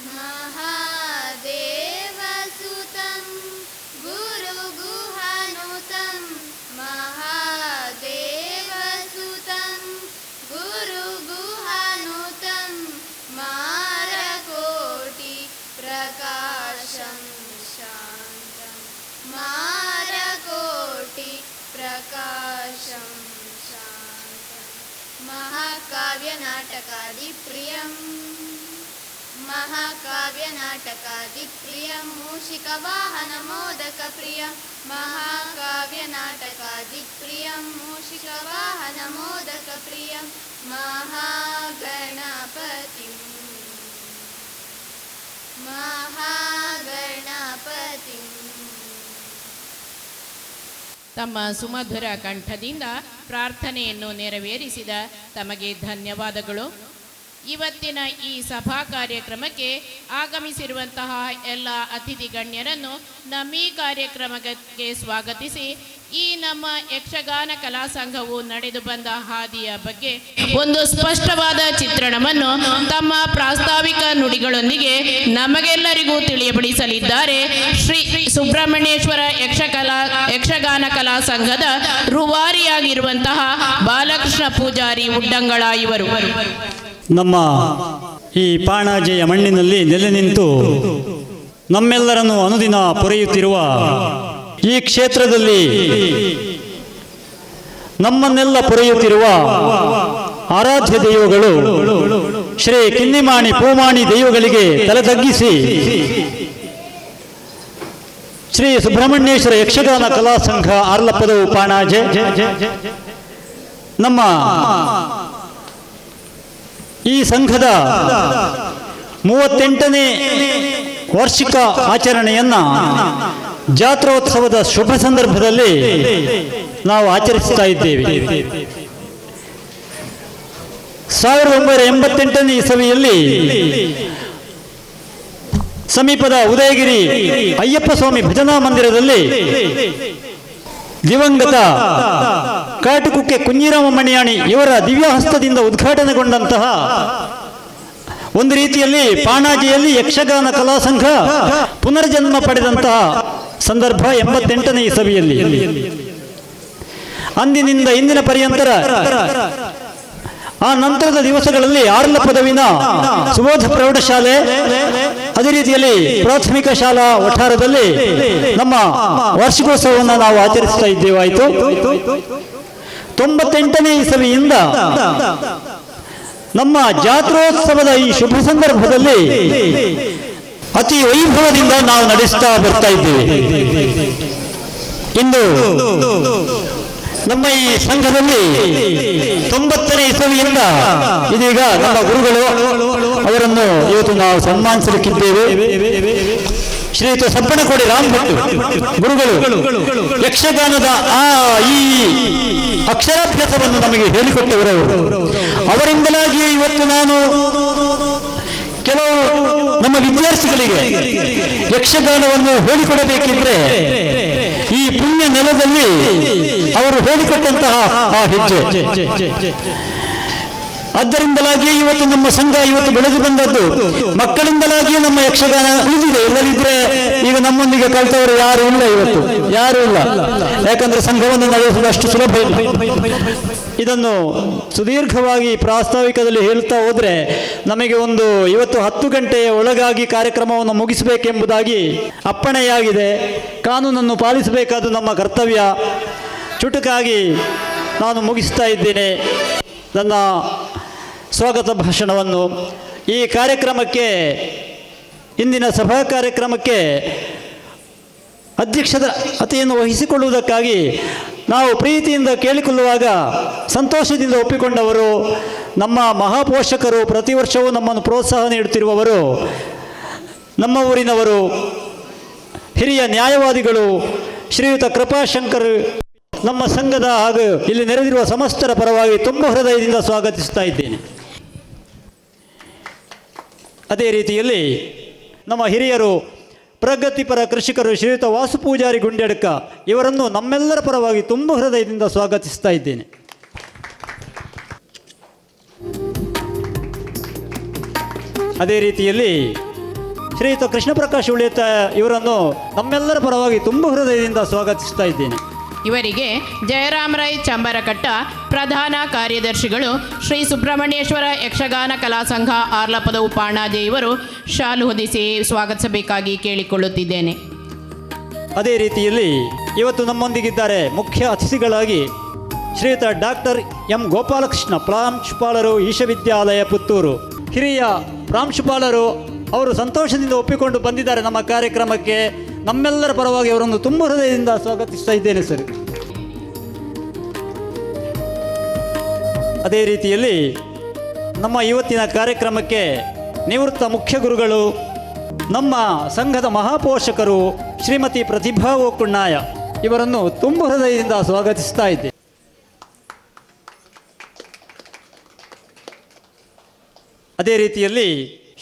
महादेवसुतं गुरुगुहानुतं महादेवसुतं गुरुगुहानुतं मारकोटि प्रकाशं शान्तं मारकोटि प्रकाशं शान्तं महाकाव्यनाटकादिप्रियम् महाकाव्यनाटकादिप्रियं मूषिकवाहनमोदकप्रियं महाकाव्यनाटकादिप्रियं मूषिकवाहनमोदकप्रियं महागणपतिं महागणपतिं ತಮ್ಮ ಸುಮಧುರ ಕಂಠದಿಂದ ಪ್ರಾರ್ಥನೆಯನ್ನು ನೆರವೇರಿಸಿದ ತಮಗೆ ಧನ್ಯವಾದಗಳು. ಇವತ್ತಿನ ಈ ಸಭಾ ಕಾರ್ಯಕ್ರಮಕ್ಕೆ ಆಗಮಿಸಿರುವಂತಹ ಎಲ್ಲ ಅತಿಥಿ ಗಣ್ಯರನ್ನು ನಮ್ಮ ಈ ಕಾರ್ಯಕ್ರಮಕ್ಕೆ ಸ್ವಾಗತಿಸಿ ಈ ನಮ್ಮ ಯಕ್ಷಗಾನ ಕಲಾ ಸಂಘವು ನಡೆದು ಬಂದ ಹಾದಿಯ ಬಗ್ಗೆ ಒಂದು ಸ್ಪಷ್ಟವಾದ ಚಿತ್ರಣವನ್ನು ತಮ್ಮ ಪ್ರಾಸ್ತಾವಿಕ ನುಡಿಗಳೊಂದಿಗೆ ನಮಗೆಲ್ಲರಿಗೂ ತಿಳಿಯಪಡಿಸಲಿದ್ದಾರೆ ಶ್ರೀ ಸುಬ್ರಹ್ಮಣ್ಯೇಶ್ವರ ಯಕ್ಷಗಾನ ಕಲಾ ಸಂಘದ ರೂವಾರಿಯಾಗಿರುವಂತಹ ಬಾಲಕೃಷ್ಣ ಪೂಜಾರಿ ಉಡ್ಡಂಗಳ ಇವರು. ನಮ್ಮ ಈ ಪಾಣಾಜೆಯ ಮಣ್ಣಿನಲ್ಲಿ ನೆಲೆ ನಿಂತು ನಮ್ಮೆಲ್ಲರನ್ನು ಅನುದಿನ ಪೊರೆಯುತ್ತಿರುವ ಈ ಕ್ಷೇತ್ರದಲ್ಲಿ ನಮ್ಮನ್ನೆಲ್ಲ ಪೊರೆಯುತ್ತಿರುವ ಆರಾಧ್ಯ ದೈವಗಳು ಶ್ರೀ ಕಿನ್ನಿಮಾಣಿ ಪೂಮಾಣಿ ದೈವಗಳಿಗೆ ತಲೆ ತಗ್ಗಿಸಿ ಶ್ರೀ ಸುಬ್ರಹ್ಮಣ್ಯೇಶ್ವರ ಯಕ್ಷಗಾನ ಕಲಾ ಸಂಘ ಆರ್ಲಪ್ಪದವು ಪಾಣಾಜೆ ನಮ್ಮ ಈ ಸಂಘದ 38ನೇ ವಾರ್ಷಿಕ ಆಚರಣೆಯನ್ನ ಜಾತ್ರೋತ್ಸವದ ಶುಭ ಸಂದರ್ಭದಲ್ಲಿ ನಾವು ಆಚರಿಸ್ತಾ ಇದ್ದೇವೆ. 1988ನೇ ಇಸವಿಯಲ್ಲಿ ಸಮೀಪದ ಉದಯಗಿರಿ ಅಯ್ಯಪ್ಪ ಸ್ವಾಮಿ ಭಜನಾ ಮಂದಿರದಲ್ಲಿ ದಿವಂಗತ ಕಾಟುಕುಕ್ಕೆ ಕುಂಜಿರಾಮ ಮಣಿಯಾಣಿ ಇವರ ದಿವ್ಯಹಸ್ತದಿಂದ ಉದ್ಘಾಟನೆಗೊಂಡಂತಹ ಒಂದು ರೀತಿಯಲ್ಲಿ ಪಾಣಾಜಿಯಲ್ಲಿ ಯಕ್ಷಗಾನ ಕಲಾ ಸಂಘ ಪುನರ್ಜನ್ಮ ಪಡೆದಂತಹ ಸಂದರ್ಭ 88ನೇ ಇಸವಿಯಲ್ಲಿ. ಅಂದಿನಿಂದ ಇಂದಿನ ಪರ್ಯಂತರ ಆ ನಂತರದ ದಿವಸಗಳಲ್ಲಿ ಆರ್ಲ ಪದವಿನ ಸುಬೋಧ ಪ್ರೌಢಶಾಲೆ ಅದೇ ರೀತಿಯಲ್ಲಿ ಪ್ರಾಥಮಿಕ ಶಾಲಾ ವಠಾರದಲ್ಲಿ ನಮ್ಮ ವಾರ್ಷಿಕೋತ್ಸವವನ್ನು ನಾವು ಆಚರಿಸ್ತಾ ಇದ್ದೇವಾಯಿತು. 98ನೇ ಇಸವಿಯಿಂದ ನಮ್ಮ ಜಾತ್ರೋತ್ಸವದ ಈ ಶುಭ ಸಂದರ್ಭದಲ್ಲಿ ಅತಿ ವೈಭವದಿಂದ ನಾವು ನಡೆಸ್ತಾ ಬರ್ತಾ ಇದ್ದೇವೆ. ಇಂದು ನಮ್ಮ ಈ ಸಂಘದಲ್ಲಿ 90ನೇ ಇಸವಿಯಿಂದ ಇದೀಗ ನಮ್ಮ ಗುರುಗಳು ಅವರನ್ನು ಇವತ್ತು ನಾವು ಸನ್ಮಾನಿಸಲಿಕ್ಕಿದ್ದೇವೆ. ಶ್ರೀಯುತ ಸಪ್ಪಣಕೋಡಿ ರಾಮ್ ಭಟ್ ಗುರುಗಳು ಯಕ್ಷಗಾನದ ಈ ಅಕ್ಷರಾಭ್ಯಾಸವನ್ನು ನಮಗೆ ಹೇಳಿಕೊಟ್ಟವರು. ಅವರಿಂದಲಾಗಿ ಇವತ್ತು ನಾನು ಕೆಲವು ನಮ್ಮ ವಿದ್ಯಾರ್ಥಿಗಳಿಗೆ ಯಕ್ಷಗಾನವನ್ನು ಹೇಳಿಕೊಡಬೇಕಿದ್ರೆ ಈ ಪುಣ್ಯ ನೆಲದಲ್ಲಿ ಅವರು ಹೇಳಿಕೊಟ್ಟಂತಹ ಆ ಹೆಜ್ಜೆ. ಆದ್ದರಿಂದಲಾಗಿ ಇವತ್ತು ನಮ್ಮ ಸಂಘ ಇವತ್ತು ಬೆಳೆದು ಬಂದದ್ದು ಮಕ್ಕಳಿಂದಲಾಗಿ ನಮ್ಮ ಯಕ್ಷಗಾನ ಉಳಿದಿದೆ. ಇಲ್ಲದಿದ್ರೆ ಈಗ ನಮ್ಮೊಂದಿಗೆ ಕಲಿತವರು ಯಾರು ಇಲ್ಲ, ಇವತ್ತು ಯಾರು ಇಲ್ಲ. ಯಾಕಂದ್ರೆ ಸಂಘವನ್ನು ನಡೆಸುವುದು ಅಷ್ಟು ಸುಲಭ ಇಲ್ಲ. ಇದನ್ನು ಸುದೀರ್ಘವಾಗಿ ಪ್ರಾಸ್ತಾವಿಕದಲ್ಲಿ ಹೇಳ್ತಾ ಹೋದ್ರೆ ನಮಗೆ ಇವತ್ತು 10 ಗಂಟೆಯ ಒಳಗಾಗಿ ಕಾರ್ಯಕ್ರಮವನ್ನು ಮುಗಿಸಬೇಕೆಂಬುದಾಗಿ ಅಪ್ಪಣೆಯಾಗಿದೆ. ಕಾನೂನನ್ನು ಪಾಲಿಸಬೇಕಾದ ನಮ್ಮ ಕರ್ತವ್ಯ. ಚುಟುಕಾಗಿ ನಾನು ಮುಗಿಸ್ತಾ ಇದ್ದೇನೆ ನನ್ನ ಸ್ವಾಗತ ಭಾಷಣವನ್ನು. ಈ ಕಾರ್ಯಕ್ರಮಕ್ಕೆ, ಇಂದಿನ ಸಭಾ ಕಾರ್ಯಕ್ರಮಕ್ಕೆ ಅಧ್ಯಕ್ಷತೆಯನ್ನು ವಹಿಸಿಕೊಳ್ಳುವುದಕ್ಕಾಗಿ ನಾವು ಪ್ರೀತಿಯಿಂದ ಕೇಳಿಕೊಳ್ಳುವಾಗ ಸಂತೋಷದಿಂದ ಒಪ್ಪಿಕೊಂಡವರು ನಮ್ಮ ಮಹಾಪೋಷಕರು, ಪ್ರತಿ ವರ್ಷವೂ ನಮ್ಮನ್ನು ಪ್ರೋತ್ಸಾಹ ನೀಡುತ್ತಿರುವವರು, ನಮ್ಮ ಊರಿನವರು, ಹಿರಿಯ ನ್ಯಾಯವಾದಿಗಳು ಶ್ರೀಯುತ ಕೃಪಾಶಂಕರ್, ನಮ್ಮ ಸಂಘದ ಹಾಗೂ ಇಲ್ಲಿ ನೆರೆದಿರುವ ಸಮಸ್ತರ ಪರವಾಗಿ ತುಂಬ ಹೃದಯದಿಂದ ಸ್ವಾಗತಿಸ್ತಾ ಇದ್ದೇನೆ. ಅದೇ ರೀತಿಯಲ್ಲಿ ನಮ್ಮ ಹಿರಿಯರು, ಪ್ರಗತಿಪರ ಕೃಷಿಕರು ಶ್ರೀಯುತ ವಾಸು ಪೂಜಾರಿ ಗುಂಡ್ಯಡ್ಕ ಇವರನ್ನು ನಮ್ಮೆಲ್ಲರ ಪರವಾಗಿ ತುಂಬ ಹೃದಯದಿಂದ ಸ್ವಾಗತಿಸ್ತಾ ಇದ್ದೇನೆ. ಅದೇ ರೀತಿಯಲ್ಲಿ ಶ್ರೀಯುತ ಕೃಷ್ಣ ಪ್ರಕಾಶ್ ಉಳಿಯತ್ತ ಇವರನ್ನು ನಮ್ಮೆಲ್ಲರ ಪರವಾಗಿ ತುಂಬ ಹೃದಯದಿಂದ ಸ್ವಾಗತಿಸ್ತಾ ಇದ್ದೇನೆ. ಇವರಿಗೆ ಜಯರಾಮ್ ರೈ ಚಂಬರಕಟ್ಟ ಪ್ರಧಾನ ಕಾರ್ಯದರ್ಶಿಗಳು ಶ್ರೀ ಸುಬ್ರಹ್ಮಣ್ಯೇಶ್ವರ ಯಕ್ಷಗಾನ ಕಲಾ ಸಂಘ ಆರ್ಲಪದ ಉಪಾಣಾಜೆ ಇವರು ಶಾಲು ಹೊದಿಸಿ ಸ್ವಾಗತಿಸಬೇಕಾಗಿ ಕೇಳಿಕೊಳ್ಳುತ್ತಿದ್ದೇನೆ. ಅದೇ ರೀತಿಯಲ್ಲಿ ಇವತ್ತು ನಮ್ಮೊಂದಿಗಿದ್ದಾರೆ ಮುಖ್ಯ ಅತಿಥಿಗಳಾಗಿ ಶ್ರೀಯುತ ಡಾಕ್ಟರ್ ಎಂ ಗೋಪಾಲಕೃಷ್ಣ, ಪ್ರಾಂಶುಪಾಲರು ಈಶವಿದ್ಯಾಲಯ ಪುತ್ತೂರು. ಹಿರಿಯ ಪ್ರಾಂಶುಪಾಲರು ಅವರು ಸಂತೋಷದಿಂದ ಒಪ್ಪಿಕೊಂಡು ಬಂದಿದ್ದಾರೆ ನಮ್ಮ ಕಾರ್ಯಕ್ರಮಕ್ಕೆ. ನಮ್ಮೆಲ್ಲರ ಪರವಾಗಿ ಅವರನ್ನು ತುಂಬ ಹೃದಯದಿಂದ ಸ್ವಾಗತಿಸ್ತಾ ಇದ್ದೇನೆ ಸರ್. ಅದೇ ರೀತಿಯಲ್ಲಿ ನಮ್ಮ ಇವತ್ತಿನ ಕಾರ್ಯಕ್ರಮಕ್ಕೆ ನಿವೃತ್ತ ಮುಖ್ಯ ಗುರುಗಳು, ನಮ್ಮ ಸಂಘದ ಮಹಾಪೋಷಕರು ಶ್ರೀಮತಿ ಪ್ರತಿಭಾ ಓಕುಣ್ಣಾಯ ಇವರನ್ನು ತುಂಬ ಹೃದಯದಿಂದ ಸ್ವಾಗತಿಸ್ತಾ ಇದ್ದೆ. ಅದೇ ರೀತಿಯಲ್ಲಿ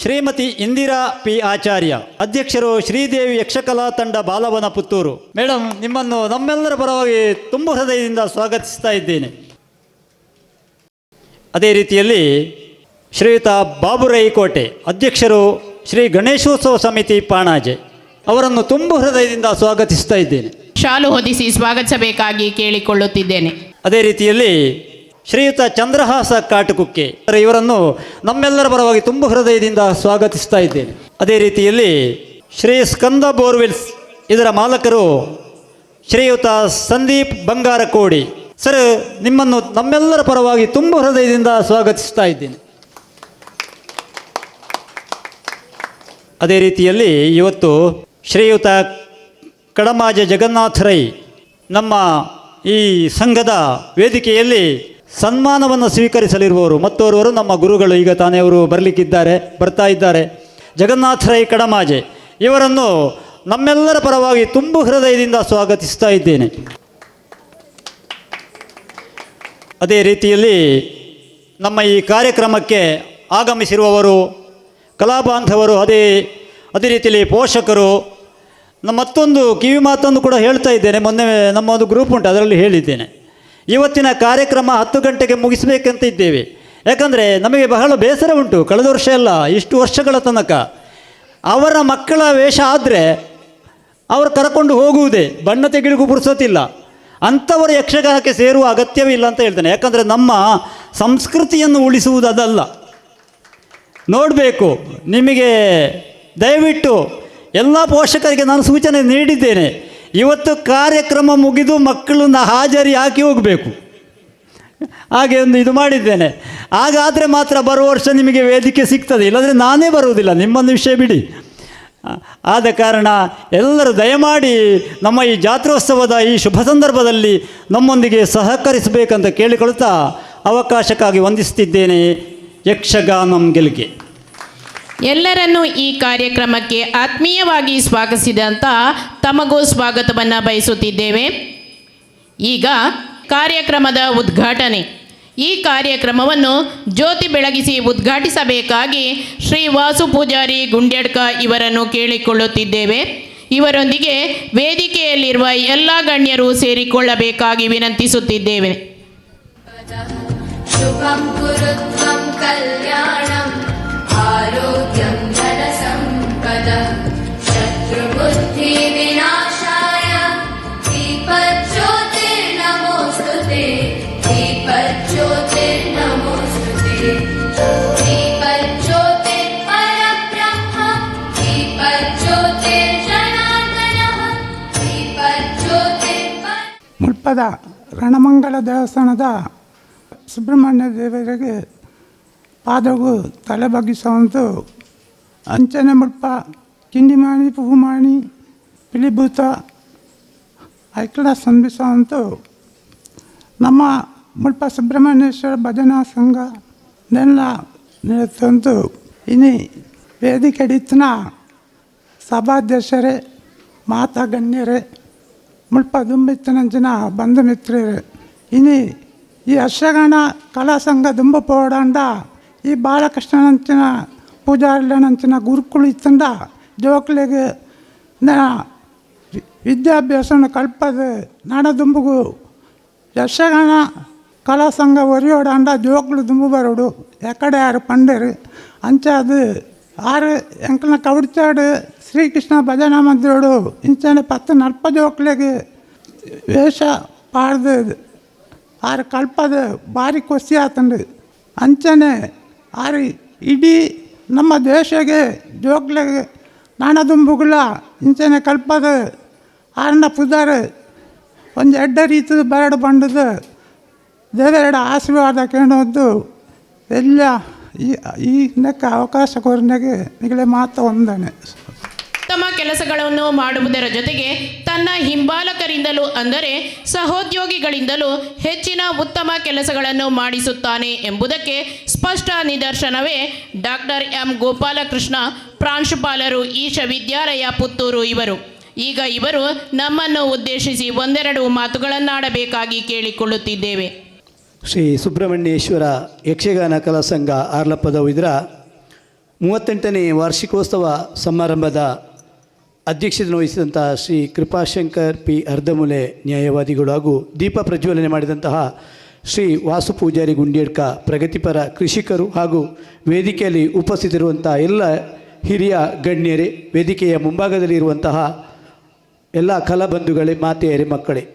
ಶ್ರೀಮತಿ ಇಂದಿರಾ ಪಿ ಆಚಾರ್ಯ, ಅಧ್ಯಕ್ಷರು ಶ್ರೀದೇವಿ ಯಕ್ಷಕಲಾ ತಂಡ ಬಾಲವನ ಪುತ್ತೂರು. ಮೇಡಮ್, ನಿಮ್ಮನ್ನು ನಮ್ಮೆಲ್ಲರ ಪರವಾಗಿ ತುಂಬ ಹೃದಯದಿಂದ ಸ್ವಾಗತಿಸ್ತಾ ಇದ್ದೇನೆ. ಅದೇ ರೀತಿಯಲ್ಲಿ ಶ್ರೀಯುತ ಬಾಬುರೈ ಕೋಟೆ, ಅಧ್ಯಕ್ಷರು ಶ್ರೀ ಗಣೇಶೋತ್ಸವ ಸಮಿತಿ ಪಾಣಾಜೆ ಅವರನ್ನು ತುಂಬ ಹೃದಯದಿಂದ ಸ್ವಾಗತಿಸ್ತಾ ಇದ್ದೇನೆ. ಶಾಲು ಹೊದಿಸಿ ಸ್ವಾಗತಿಸಬೇಕಾಗಿ ಕೇಳಿಕೊಳ್ಳುತ್ತಿದ್ದೇನೆ. ಅದೇ ರೀತಿಯಲ್ಲಿ ಶ್ರೀಯುತ ಚಂದ್ರಹಾಸ ಕಾಟುಕುಕ್ಕೆ ಇವರನ್ನು ನಮ್ಮೆಲ್ಲರ ಪರವಾಗಿ ತುಂಬ ಹೃದಯದಿಂದ ಸ್ವಾಗತಿಸ್ತಾ ಇದ್ದೇನೆ. ಅದೇ ರೀತಿಯಲ್ಲಿ ಶ್ರೀ ಸ್ಕಂದ ಬೋರ್ವೆಲ್ಸ್ ಇದರ ಮಾಲಕರು ಶ್ರೀಯುತ ಸಂದೀಪ್ ಬಂಗಾರಕೋಡಿ ಸರ್, ನಿಮ್ಮನ್ನು ನಮ್ಮೆಲ್ಲರ ಪರವಾಗಿ ತುಂಬ ಹೃದಯದಿಂದ ಸ್ವಾಗತಿಸ್ತಾ ಇದ್ದೇನೆ. ಅದೇ ರೀತಿಯಲ್ಲಿ ಇವತ್ತು ಶ್ರೀಯುತ ಕಡಮಾಜ ಜಗನ್ನಾಥ ರೈ ನಮ್ಮ ಈ ಸಂಘದ ವೇದಿಕೆಯಲ್ಲಿ ಸನ್ಮಾನವನ್ನು ಸ್ವೀಕರಿಸಲಿರುವವರು ಮತ್ತೋರ್ವರು ನಮ್ಮ ಗುರುಗಳು. ಈಗ ತಾನೇ ಅವರು ಬರ್ತಾ ಇದ್ದಾರೆ. ಜಗನ್ನಾಥ ರೈ ಕಡಮಾಜೆ ಇವರನ್ನು ನಮ್ಮೆಲ್ಲರ ಪರವಾಗಿ ತುಂಬ ಹೃದಯದಿಂದ ಸ್ವಾಗತಿಸ್ತಾ ಇದ್ದೇನೆ. ಅದೇ ರೀತಿಯಲ್ಲಿ ನಮ್ಮ ಈ ಕಾರ್ಯಕ್ರಮಕ್ಕೆ ಆಗಮಿಸಿರುವವರು ಕಲಾಬಾಂಧವರು, ಅದೇ ರೀತಿಯಲ್ಲಿ ಪೋಷಕರು. ಮತ್ತೊಂದು ಕಿವಿ ಮಾತನ್ನು ಕೂಡ ಹೇಳ್ತಾ ಇದ್ದೇನೆ. ಮೊನ್ನೆ ನಮ್ಮ ಒಂದು ಗ್ರೂಪ್ ಉಂಟು, ಅದರಲ್ಲಿ ಹೇಳಿದ್ದೇನೆ. ಇವತ್ತಿನ ಕಾರ್ಯಕ್ರಮ 10 ಗಂಟೆಗೆ ಮುಗಿಸಬೇಕಂತ ಇದ್ದೇವೆ. ಯಾಕಂದರೆ ನಮಗೆ ಬಹಳ ಬೇಸರ ಉಂಟು. ಕಳೆದ ವರ್ಷ ಎಲ್ಲ ಇಷ್ಟು ವರ್ಷಗಳ ತನಕ ಅವರ ಮಕ್ಕಳ ವೇಷ ಆದರೆ ಅವರು ಕರ್ಕೊಂಡು ಹೋಗುವುದೇ, ಬಣ್ಣ ತೆಗೆಲಿಗೂ ಪುರ್ಸೋತಿಲ್ಲ. ಅಂಥವರು ಯಕ್ಷಗಾನಕ್ಕೆ ಸೇರುವ ಅಗತ್ಯವೇ ಇಲ್ಲ ಅಂತ ಹೇಳ್ತೇನೆ. ಯಾಕಂದರೆ ನಮ್ಮ ಸಂಸ್ಕೃತಿಯನ್ನು ಉಳಿಸುವುದು ಅದಲ್ಲ. ನೋಡಬೇಕು, ನಿಮಗೆ ದಯವಿಟ್ಟು ಎಲ್ಲ ಪೋಷಕರಿಗೆ ನಾನು ಸೂಚನೆ ನೀಡಿದ್ದೇನೆ. ಇವತ್ತು ಕಾರ್ಯಕ್ರಮ ಮುಗಿದು ಮಕ್ಕಳನ್ನ ಹಾಜರಿ ಹಾಕಿ ಹೋಗಬೇಕು, ಹಾಗೆ ಒಂದು ಇದು ಮಾಡಿದ್ದೇನೆ. ಹಾಗಾದರೆ ಮಾತ್ರ ಬರುವ ವರ್ಷ ನಿಮಗೆ ವೇದಿಕೆ ಸಿಗ್ತದೆ, ಇಲ್ಲಾಂದರೆ ನಾನೇ ಬರುವುದಿಲ್ಲ. ನಿಮ್ಮೊಂದು ವಿಷಯ ಬಿಡಿ. ಆದ ಕಾರಣ ಎಲ್ಲರೂ ದಯಮಾಡಿ ನಮ್ಮ ಈ ಜಾತ್ರೋತ್ಸವದ ಈ ಶುಭ ಸಂದರ್ಭದಲ್ಲಿ ನಮ್ಮೊಂದಿಗೆ ಸಹಕರಿಸಬೇಕಂತ ಕೇಳಿಕೊಳ್ತಾ ಅವಕಾಶಕ್ಕಾಗಿ ವಂದಿಸ್ತಿದ್ದೇನೆ. ಯಕ್ಷಗಾನಂ ಗೆಲ್ಗೆ. ಎಲ್ಲರನ್ನೂ ಈ ಕಾರ್ಯಕ್ರಮಕ್ಕೆ ಆತ್ಮೀಯವಾಗಿ ಸ್ವಾಗತಿಸಿದಂಥ ತಮಗೂ ಸ್ವಾಗತವನ್ನು ಬಯಸುತ್ತಿದ್ದೇವೆ. ಈಗ ಕಾರ್ಯಕ್ರಮದ ಉದ್ಘಾಟನೆ. ಈ ಕಾರ್ಯಕ್ರಮವನ್ನು ಜ್ಯೋತಿ ಬೆಳಗಿಸಿ ಉದ್ಘಾಟಿಸಬೇಕಾಗಿ ಶ್ರೀ ವಾಸು ಪೂಜಾರಿ ಗುಂಡ್ಯಡ್ಕ ಇವರನ್ನು ಕೇಳಿಕೊಳ್ಳುತ್ತಿದ್ದೇವೆ. ಇವರೊಂದಿಗೆ ವೇದಿಕೆಯಲ್ಲಿರುವ ಎಲ್ಲ ಗಣ್ಯರು ಸೇರಿಕೊಳ್ಳಬೇಕಾಗಿ ವಿನಂತಿಸುತ್ತಿದ್ದೇವೆ. ಶುಭಂ ಕುರುತ್ವಂ ಕಲ್ಯಾಣಂ ಆರೋಗ್ಯಂ ಧನಸಂಪದಂ ಶತ್ರುಬುದ್ಧಿ ವಿನಾಶಾಯ ದೀಪಜ್ಯೋತಿರ್ನಮೋಸ್ತುತೆ ದೀಪಜ್ಯೋತಿರ್ನಮೋಸ್ತುತೆ ದೀಪಜ್ಯೋತಿರ್ಪರಬ್ರಹ್ಮ ದೀಪಜ್ಯೋತಿರ್ಜನಾರ್ದನಃ ದೀಪಜ್ಯೋತಿರ್ಪರ. ಮುಳ್ಪದ ರಣಮಂಗಲ ದೇವಸ್ಥಾನದ ಸುಬ್ರಹ್ಮಣ್ಯ ದೇವರಿಗೆ ಪಾದಗೂ ತಲೆ ಬಗ್ಗಿಸುವಂತು ಅಂಚನೆ ಮುಳ್ಪ ಕಿಂಡಿಮಾಣಿ ಪೂಮಾಣಿ ಪಿಲಿಭೂತ ಐಕ್ಳ ಸಂಬಿಸುವಂತು ನಮ್ಮ ಮುಳ್ಪ ಸುಬ್ರಹ್ಮಣ್ಯೇಶ್ವರ ಭಜನಾ ಸಂಘ ನೆಲ್ಲ ನಿರುತ್ತಂತು ಇನಿ ವೇದಿಕೆ ಹಿಡಿತನ ಸಭಾಧ್ಯಕ್ಷರೇ, ಮಾತಾ ಗಣ್ಯರೇ, ಮುಳ್ಪ ದುಂಬಿತ್ತನಂಚಿನ ಬಂಧು ಮಿತ್ರರೇ, ಇನಿ ಈ ಯಕ್ಷಗಾನ ಕಲಾ ಸಂಘ ದುಂಬ ಪೋಡಾಂಡ ಈ ಬಾಲಕೃಷ್ಣನಂಚಿನ ಪೂಜಾರಿಲನಂಚಿನ ಗುರುಕುಳು ಇತ್ತಂಡ ಜೋಕ್ಲಿಗೆ ವಿದ್ಯಾಭ್ಯಾಸವನ್ನು ಕಲ್ಪದು ನಾಡ ದುಂಬುಗು ಯಕ್ಷಗಾನ ಕಲಾ ಸಂಘ ಒರಿಯೋಡಾಂಡ ಜೋಕ್ಲು ದುಂಬು ಬರೋಡು ಎಕಡೆ ಯಾರು ಪಂಡರು ಅಂಚಾದು ಆರು ಎಂಕಲ್ನ ಕವಡ್ಚಾಡು ಶ್ರೀಕೃಷ್ಣ ಭಜನಾ ಮಂದಿರೋಡು ಇಂಚನೆ 10 40 ಜೋಕ್ಲೆಗೆ ವೇಷ ಪಾಡ್ದು ಆರು ಕಲ್ಪದ ಭಾರಿ ಖುಷಿ ಆತಂಡು ಅಂಚನೆ ಆರು ಇಡೀ ನಮ್ಮ ದೇಶಗೆ ಜೋಕ್ಲೆಗೆ ನಾಣದುಂಬುಗಳ ಇಂಚನೆ ಕಲ್ಪದ ಆರನ್ನ ಪುದಾರು ಒಂದು ಎಡ್ಡ ರೀತಿಯ ಬರಡು ಬಂಡದು ದೇವೆರಡು ಆಶೀರ್ವಾದ ಕೇಳೋದು ಎಲ್ಲ ಈ ನೆಕ್ಕ ಅವಕಾಶ ಕೋರಿನಾಗೆ ನಿಗಲೇ ಮಾತು ಒಂದನೆ ತಮ್ಮ ಕೆಲಸಗಳನ್ನು ಮಾಡುವುದರ ಜೊತೆಗೆ ತನ್ನ ಹಿಂಬಾಲಕರಿಂದಲೂ ಅಂದರೆ ಸಹೋದ್ಯೋಗಿಗಳಿಂದಲೂ ಹೆಚ್ಚಿನ ಉತ್ತಮ ಕೆಲಸಗಳನ್ನು ಮಾಡಿಸುತ್ತಾನೆ ಎಂಬುದಕ್ಕೆ ಸ್ಪಷ್ಟ ನಿದರ್ಶನವೇ ಡಾಕ್ಟರ್ ಎಂ ಗೋಪಾಲಕೃಷ್ಣ, ಪ್ರಾಂಶುಪಾಲರು, ಈಶ ವಿದ್ಯಾಲಯ, ಪುತ್ತೂರು ಇವರು. ಈಗ ಇವರು ನಮ್ಮನ್ನು ಉದ್ದೇಶಿಸಿ ಒಂದೆರಡು ಮಾತುಗಳನ್ನಾಡಬೇಕಾಗಿ ಕೇಳಿಕೊಳ್ಳುತ್ತಿದ್ದೇವೆ. ಶ್ರೀ ಸುಬ್ರಹ್ಮಣ್ಯೇಶ್ವರ ಯಕ್ಷಗಾನ ಕಲಾ ಸಂಘ ಆರ್ಲಪ್ಪದವು ಇದರ 38ನೇ ವಾರ್ಷಿಕೋತ್ಸವ ಸಮಾರಂಭದ ಅಧ್ಯಕ್ಷತೆ ವಹಿಸಿದಂಥ ಶ್ರೀ ಕೃಪಾಶಂಕರ್ ಪಿ ಅರ್ಧಮೂಲೆ ನ್ಯಾಯವಾದಿಗಳು ಹಾಗೂ ದೀಪ ಪ್ರಜ್ವಲನೆ ಮಾಡಿದಂತಹ ಶ್ರೀ ವಾಸು ಪೂಜಾರಿ ಗುಂಡ್ಯಡ್ಕ, ಪ್ರಗತಿಪರ ಕೃಷಿಕರು ಹಾಗೂ ವೇದಿಕೆಯಲ್ಲಿ ಉಪಸ್ಥಿತಿರುವಂಥ ಎಲ್ಲ ಹಿರಿಯ ಗಣ್ಯರೇ, ವೇದಿಕೆಯ ಮುಂಭಾಗದಲ್ಲಿರುವಂತಹ ಎಲ್ಲ ಕಲಾಬಂಧುಗಳೇ, ಮಾತೆಯರೇ, ಮಕ್ಕಳೇ,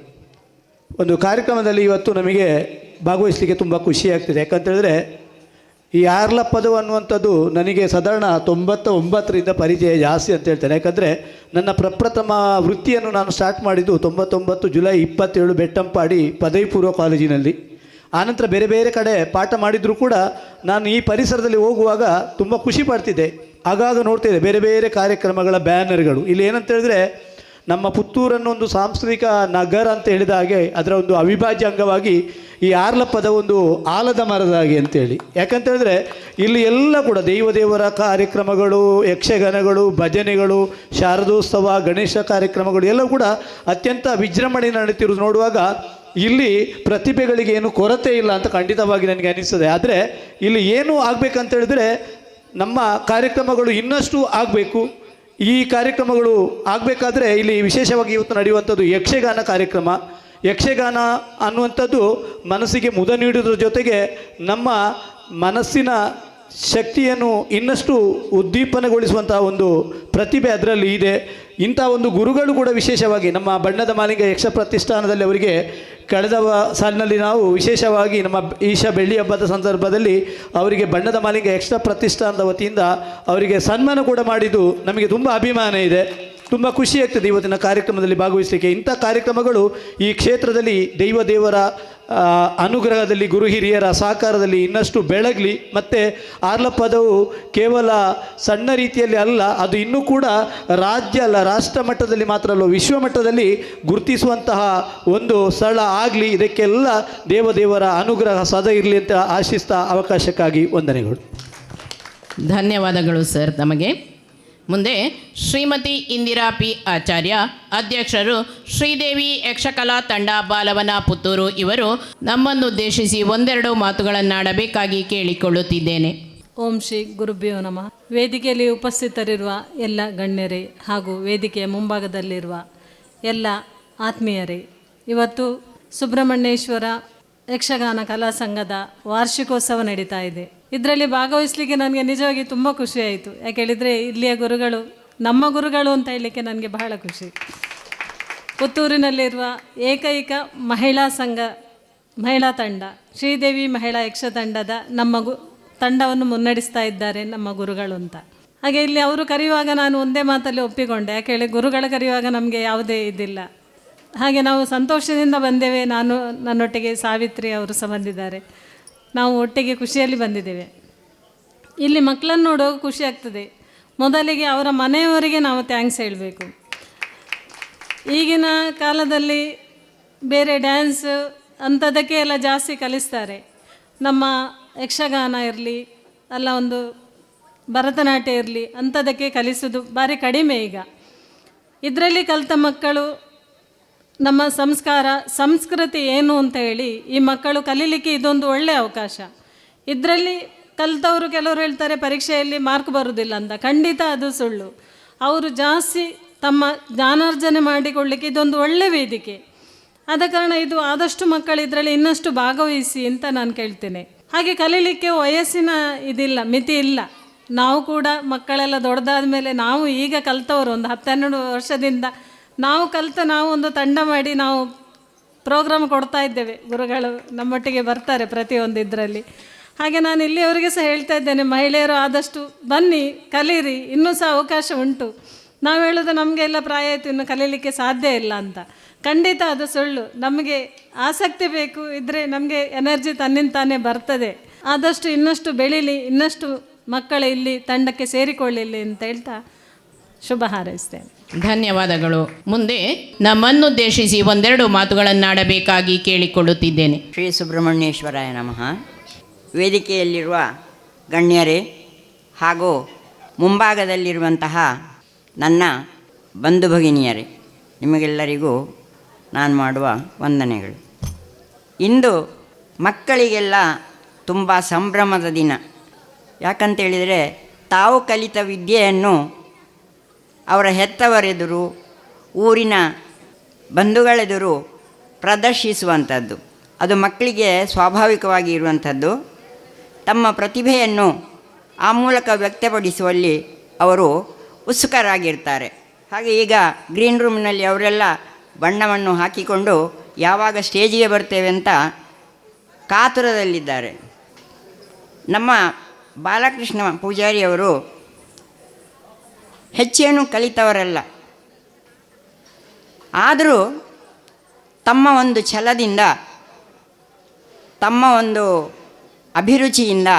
ಒಂದು ಕಾರ್ಯಕ್ರಮದಲ್ಲಿ ಇವತ್ತು ನಮಗೆ ಭಾಗವಹಿಸಲಿಕ್ಕೆ ತುಂಬ ಖುಷಿಯಾಗ್ತಿದೆ. ಯಾಕಂತೇಳಿದ್ರೆ ಈ ಆರ್ಲಪ್ಪದವು ಅನ್ನುವಂಥದ್ದು ನನಗೆ ಸಾಧಾರಣ 99ರಿಂದ ಪರಿಚಯ ಜಾಸ್ತಿ ಅಂತ ಹೇಳ್ತೇನೆ. ಯಾಕಂದರೆ ನನ್ನ ಪ್ರಪ್ರಥಮ ವೃತ್ತಿಯನ್ನು ನಾನು ಸ್ಟಾರ್ಟ್ ಮಾಡಿದ್ದು 99 ಜುಲೈ 27 ಬೆಟ್ಟಂಪಾಡಿ ಪದವಿ ಪೂರ್ವ ಕಾಲೇಜಿನಲ್ಲಿ. ಆನಂತರ ಬೇರೆ ಬೇರೆ ಕಡೆ ಪಾಠ ಮಾಡಿದರೂ ಕೂಡ ನಾನು ಈ ಪರಿಸರದಲ್ಲಿ ಹೋಗುವಾಗ ತುಂಬ ಖುಷಿ ಪಡ್ತಿದ್ದೆ. ಆಗಾಗ ನೋಡ್ತಿದ್ದೆ ಬೇರೆ ಬೇರೆ ಕಾರ್ಯಕ್ರಮಗಳ ಬ್ಯಾನರ್ಗಳು. ಇಲ್ಲಿ ಏನಂತ ಹೇಳಿದ್ರೆ ನಮ್ಮ ಪುತ್ತೂರನ್ನು ಒಂದು ಸಾಂಸ್ಕೃತಿಕ ನಗರ ಅಂತ ಹೇಳಿದ ಹಾಗೆ ಅದರ ಒಂದು ಅವಿಭಾಜ್ಯ ಅಂಗವಾಗಿ ಈ ಆರ್ಲಪ್ಪದ ಒಂದು ಆಲದ ಮರದ ಹಾಗೆ ಅಂತೇಳಿ. ಯಾಕಂತೇಳಿದ್ರೆ ಇಲ್ಲಿ ಎಲ್ಲ ಕೂಡ ದೇವರ ಕಾರ್ಯಕ್ರಮಗಳು, ಯಕ್ಷಗಾನಗಳು, ಭಜನೆಗಳು, ಶಾರದೋತ್ಸವ, ಗಣೇಶ ಕಾರ್ಯಕ್ರಮಗಳು ಎಲ್ಲ ಕೂಡ ಅತ್ಯಂತ ವಿಜೃಂಭಣೆ ನಡೀತಿರೋದು ನೋಡುವಾಗ ಇಲ್ಲಿ ಪ್ರತಿಭೆಗಳಿಗೆ ಏನು ಕೊರತೆ ಇಲ್ಲ ಅಂತ ಖಂಡಿತವಾಗಿ ನನಗೆ ಅನಿಸ್ತದೆ. ಆದರೆ ಇಲ್ಲಿ ಏನು ಆಗಬೇಕಂತ ಹೇಳಿದ್ರೆ ನಮ್ಮ ಕಾರ್ಯಕ್ರಮಗಳು ಇನ್ನಷ್ಟು ಆಗಬೇಕು. ಈ ಕಾರ್ಯಕ್ರಮಗಳು ಆಗಬೇಕಾದ್ರೆ ಇಲ್ಲಿ ವಿಶೇಷವಾಗಿ ಇವತ್ತು ನಡೆಯುವಂಥದ್ದು ಯಕ್ಷಗಾನ ಕಾರ್ಯಕ್ರಮ. ಯಕ್ಷಗಾನ ಅನ್ನುವಂಥದ್ದು ಮನಸ್ಸಿಗೆ ಮುದ ನೀಡುವುದರ ಜೊತೆಗೆ ನಮ್ಮ ಮನಸ್ಸಿನ ಶಕ್ತಿಯನ್ನು ಇನ್ನಷ್ಟು ಉದ್ದೀಪನಗೊಳಿಸುವಂತಹ ಒಂದು ಪ್ರತಿಭೆ ಅದರಲ್ಲಿ ಇದೆ. ಇಂಥ ಒಂದು ಗುರುಗಳು ಕೂಡ ವಿಶೇಷವಾಗಿ ನಮ್ಮ ಬಣ್ಣದ ಮಾಲಿಂಗ ಯಕ್ಷ ಪ್ರತಿಷ್ಠಾನದಲ್ಲಿ ಅವರಿಗೆ ಕಳೆದ ಸಾಲಿನಲ್ಲಿ ನಾವು ವಿಶೇಷವಾಗಿ ನಮ್ಮ ಈಶ ಬೆಳ್ಳಿ ಹಬ್ಬದ ಸಂದರ್ಭದಲ್ಲಿ ಅವರಿಗೆ ಬಣ್ಣದ ಮಾಲಿಂಗ ಯಕ್ಷ ಪ್ರತಿಷ್ಠಾನದ ವತಿಯಿಂದ ಅವರಿಗೆ ಸನ್ಮಾನ ಕೂಡ ಮಾಡಿದ್ದು ನಮಗೆ ತುಂಬ ಅಭಿಮಾನ ಇದೆ. ತುಂಬ ಖುಷಿಯಾಗ್ತದೆ ಇವತ್ತಿನ ಕಾರ್ಯಕ್ರಮದಲ್ಲಿ ಭಾಗವಹಿಸಲಿಕ್ಕೆ. ಇಂಥ ಕಾರ್ಯಕ್ರಮಗಳು ಈ ಕ್ಷೇತ್ರದಲ್ಲಿ ದೇವರ ಅನುಗ್ರಹದಲ್ಲಿ, ಗುರು ಹಿರಿಯರ ಸಹಕಾರದಲ್ಲಿ ಇನ್ನಷ್ಟು ಬೆಳಗಲಿ. ಮತ್ತು ಆರ್ಲಪ್ಪದವು ಕೇವಲ ಸಣ್ಣ ರೀತಿಯಲ್ಲಿ ಅಲ್ಲ, ಅದು ಇನ್ನೂ ಕೂಡ ರಾಜ್ಯ ಅಲ್ಲ, ರಾಷ್ಟ್ರ ಮಟ್ಟದಲ್ಲಿ ಮಾತ್ರ ಅಲ್ಲ, ವಿಶ್ವ ಮಟ್ಟದಲ್ಲಿ ಗುರುತಿಸುವಂತಹ ಒಂದು ಸ್ಥಳ ಆಗಲಿ. ಇದಕ್ಕೆಲ್ಲ ದೇವರ ಅನುಗ್ರಹ ಸದಾ ಇರಲಿ ಅಂತ ಆಶಿಸ್ತಾ ಅವಕಾಶಕ್ಕಾಗಿ ವಂದನೆಗಳು. ಧನ್ಯವಾದಗಳು ಸರ್ ತಮಗೆ. ಮುಂದೆ ಶ್ರೀಮತಿ ಇಂದಿರಾ ಪಿ ಆಚಾರ್ಯ, ಅಧ್ಯಕ್ಷರು, ಶ್ರೀದೇವಿ ಯಕ್ಷಕಲಾ ತಂಡ, ಬಾಲವನ, ಪುತ್ತೂರು ಇವರು ನಮ್ಮನ್ನುದ್ದೇಶಿಸಿ ಒಂದೆರಡು ಮಾತುಗಳನ್ನಾಡಬೇಕಾಗಿ ಕೇಳಿಕೊಳ್ಳುತ್ತಿದ್ದೇನೆ. ಓಂ ಶ್ರೀ ಗುರುಭ್ಯೋ ನಮಃ. ವೇದಿಕೆಯಲ್ಲಿ ಉಪಸ್ಥಿತರಿರುವ ಎಲ್ಲ ಗಣ್ಯರೇ ಹಾಗೂ ವೇದಿಕೆಯ ಮುಂಭಾಗದಲ್ಲಿರುವ ಎಲ್ಲ ಆತ್ಮೀಯರೇ, ಇವತ್ತು ಸುಬ್ರಹ್ಮಣ್ಯೇಶ್ವರ ಯಕ್ಷಗಾನ ಕಲಾ ಸಂಘದ ವಾರ್ಷಿಕೋತ್ಸವ ನಡೀತಾ ಇದೆ. ಇದರಲ್ಲಿ ಭಾಗವಹಿಸಲಿಕ್ಕೆ ನನಗೆ ನಿಜವಾಗಿ ತುಂಬ ಖುಷಿಯಾಯಿತು. ಯಾಕೆ ಹೇಳಿದರೆ ಇಲ್ಲಿಯ ಗುರುಗಳು ನಮ್ಮ ಗುರುಗಳು ಅಂತ ಹೇಳಲಿಕ್ಕೆ ನನಗೆ ಬಹಳ ಖುಷಿ. ಪುತ್ತೂರಿನಲ್ಲಿರುವ ಏಕೈಕ ಮಹಿಳಾ ತಂಡ ಶ್ರೀದೇವಿ ಮಹಿಳಾ ಯಕ್ಷ ತಂಡದ ತಂಡವನ್ನು ಮುನ್ನಡೆಸ್ತಾ ಇದ್ದಾರೆ ನಮ್ಮ ಗುರುಗಳು ಅಂತ. ಹಾಗೆ ಇಲ್ಲಿ ಅವರು ಕರೆಯುವಾಗ ನಾನು ಒಂದೇ ಮಾತಲ್ಲಿ ಒಪ್ಪಿಕೊಂಡೆ. ಯಾಕೆ ಹೇಳಿ ಗುರುಗಳು ಕರೆಯುವಾಗ ನಮಗೆ ಯಾವುದೇ ಇದಿಲ್ಲ. ಹಾಗೆ ನಾವು ಸಂತೋಷದಿಂದ ಬಂದೇವೆ. ನನ್ನೊಟ್ಟಿಗೆ ಸಾವಿತ್ರಿ ಅವರು ಸಹ ಬಂದಿದ್ದಾರೆ. ನಾವು ಒಟ್ಟಿಗೆ ಖುಷಿಯಲ್ಲಿ ಬಂದಿದ್ದೇವೆ. ಇಲ್ಲಿ ಮಕ್ಕಳನ್ನು ನೋಡುವಾಗ ಖುಷಿ ಆಗ್ತದೆ. ಮೊದಲಿಗೆ ಅವರ ಮನೆಯವರಿಗೆ ನಾವು ಥ್ಯಾಂಕ್ಸ್ ಹೇಳಬೇಕು. ಈಗಿನ ಕಾಲದಲ್ಲಿ ಬೇರೆ ಡ್ಯಾನ್ಸ್ ಅಂಥದ್ದಕ್ಕೆ ಎಲ್ಲ ಜಾಸ್ತಿ ಕಲಿಸ್ತಾರೆ. ನಮ್ಮ ಯಕ್ಷಗಾನ ಇರಲಿ ಅಲ್ಲ ಒಂದು ಭರತನಾಟ್ಯ ಇರಲಿ ಅಂಥದ್ದಕ್ಕೆ ಕಲಿಸೋದು ಭಾರಿ ಕಡಿಮೆ ಈಗ. ಇದರಲ್ಲಿ ಕಲಿತ ಮಕ್ಕಳು ನಮ್ಮ ಸಂಸ್ಕೃತಿ ಏನು ಅಂತ ಹೇಳಿ ಈ ಮಕ್ಕಳು ಕಲೀಲಿಕ್ಕೆ ಇದೊಂದು ಒಳ್ಳೆಯ ಅವಕಾಶ. ಇದರಲ್ಲಿ ಕಲಿತವರು ಕೆಲವರು ಹೇಳ್ತಾರೆ ಪರೀಕ್ಷೆಯಲ್ಲಿ ಮಾರ್ಕ್ ಬರೋದಿಲ್ಲ ಅಂತ. ಖಂಡಿತ ಅದು ಸುಳ್ಳು. ಅವರು ಜಾಸ್ತಿ ತಮ್ಮ ಜ್ಞಾನಾರ್ಜನೆ ಮಾಡಿಕೊಳ್ಳಿಕ್ಕೆ ಇದೊಂದು ಒಳ್ಳೆಯ ವೇದಿಕೆ. ಆದ ಕಾರಣ ಇದು ಆದಷ್ಟು ಮಕ್ಕಳು ಇದರಲ್ಲಿ ಇನ್ನಷ್ಟು ಭಾಗವಹಿಸಿ ಅಂತ ನಾನು ಕೇಳ್ತೇನೆ. ಹಾಗೆ ಕಲೀಲಿಕ್ಕೆ ವಯಸ್ಸಿನ ಇದಿಲ್ಲ, ಮಿತಿ ಇಲ್ಲ. ನಾವು ಕೂಡ ಮಕ್ಕಳೆಲ್ಲ ದೊಡ್ಡದಾದ ಮೇಲೆ ನಾವು ಈಗ ಕಲ್ತವರು ಒಂದು 10-12 ವರ್ಷದಿಂದ ನಾವು ನಾವು ಒಂದು ತಂಡ ಮಾಡಿ ನಾವು ಪ್ರೋಗ್ರಾಮ್ ಕೊಡ್ತಾ ಇದ್ದೇವೆ. ಗುರುಗಳು ನಮ್ಮೊಟ್ಟಿಗೆ ಬರ್ತಾರೆ ಪ್ರತಿಯೊಂದು ಇದರಲ್ಲಿ. ಹಾಗೆ ನಾನು ಇಲ್ಲಿಯವರೆಗೆ ಸಹ ಹೇಳ್ತಾ ಇದ್ದೇನೆ, ಮಹಿಳೆಯರು ಆದಷ್ಟು ಬನ್ನಿ, ಕಲೀರಿ, ಇನ್ನೂ ಸಹ ಅವಕಾಶ ಉಂಟು. ನಾವು ಹೇಳೋದು ನಮಗೆಲ್ಲ ಪ್ರಾಯ ಆಯಿತು, ಇನ್ನು ಕಲೀಲಿಕ್ಕೆ ಸಾಧ್ಯ ಇಲ್ಲ ಅಂತ. ಖಂಡಿತ ಅದು ಸುಳ್ಳು. ನಮಗೆ ಆಸಕ್ತಿ ಬೇಕು ಇದ್ದರೆ ನಮಗೆ ಎನರ್ಜಿ ತನ್ನಿಂತಾನೇ ಬರ್ತದೆ. ಆದಷ್ಟು ಇನ್ನಷ್ಟು ಬೆಳೀಲಿ, ಇನ್ನಷ್ಟು ಮಕ್ಕಳು ಇಲ್ಲಿ ತಂಡಕ್ಕೆ ಸೇರಿಕೊಳ್ಳಲಿ ಅಂತ ಹೇಳ್ತಾ ಶುಭ ಹಾರೈಸ್ತೇನೆ. ಧನ್ಯವಾದಗಳು. ಮುಂದೆ ನಮ್ಮನ್ನುದ್ದೇಶಿಸಿ ಒಂದೆರಡು ಮಾತುಗಳನ್ನಾಡಬೇಕಾಗಿ ಕೇಳಿಕೊಳ್ಳುತ್ತಿದ್ದೇನೆ. ಶ್ರೀ ಸುಬ್ರಹ್ಮಣ್ಯೇಶ್ವರಾಯ ನಮಃ. ವೇದಿಕೆಯಲ್ಲಿರುವ ಗಣ್ಯರೇ ಹಾಗೂ ಮುಂಭಾಗದಲ್ಲಿರುವಂತಹ ನನ್ನ ಬಂಧು ಭಗಿನಿಯರೇ, ನಿಮಗೆಲ್ಲರಿಗೂ ನಾನು ಮಾಡುವ ವಂದನೆಗಳು. ಇಂದು ಮಕ್ಕಳಿಗೆಲ್ಲ ತುಂಬ ಸಂಭ್ರಮದ ದಿನ. ಯಾಕಂತೇಳಿದರೆ ತಾವು ಕಲಿತ ವಿದ್ಯೆಯನ್ನು ಅವರ ಹೆತ್ತವರೆದುರು, ಊರಿನ ಬಂಧುಗಳೆದುರು ಪ್ರದರ್ಶಿಸುವಂಥದ್ದು. ಅದು ಮಕ್ಕಳಿಗೆ ಸ್ವಾಭಾವಿಕವಾಗಿ ಇರುವಂಥದ್ದು. ತಮ್ಮ ಪ್ರತಿಭೆಯನ್ನು ಆ ಮೂಲಕ ವ್ಯಕ್ತಪಡಿಸುವಲ್ಲಿ ಅವರು ಉತ್ಸುಕರಾಗಿರ್ತಾರೆ. ಹಾಗೆ ಈಗ ಗ್ರೀನ್ ರೂಮ್ನಲ್ಲಿ ಅವರೆಲ್ಲ ಬಣ್ಣವನ್ನು ಹಾಕಿಕೊಂಡು ಯಾವಾಗ ಸ್ಟೇಜಿಗೆ ಬರ್ತೇವೆ ಅಂತ ಕಾತುರದಲ್ಲಿದ್ದಾರೆ. ನಮ್ಮ ಬಾಲಕೃಷ್ಣ ಪೂಜಾರಿಯವರು ಹೆಚ್ಚೇನು ಕಲಿತವರಲ್ಲ, ಆದರೂ ತಮ್ಮ ಒಂದು ಛಲದಿಂದ, ತಮ್ಮ ಒಂದು ಅಭಿರುಚಿಯಿಂದ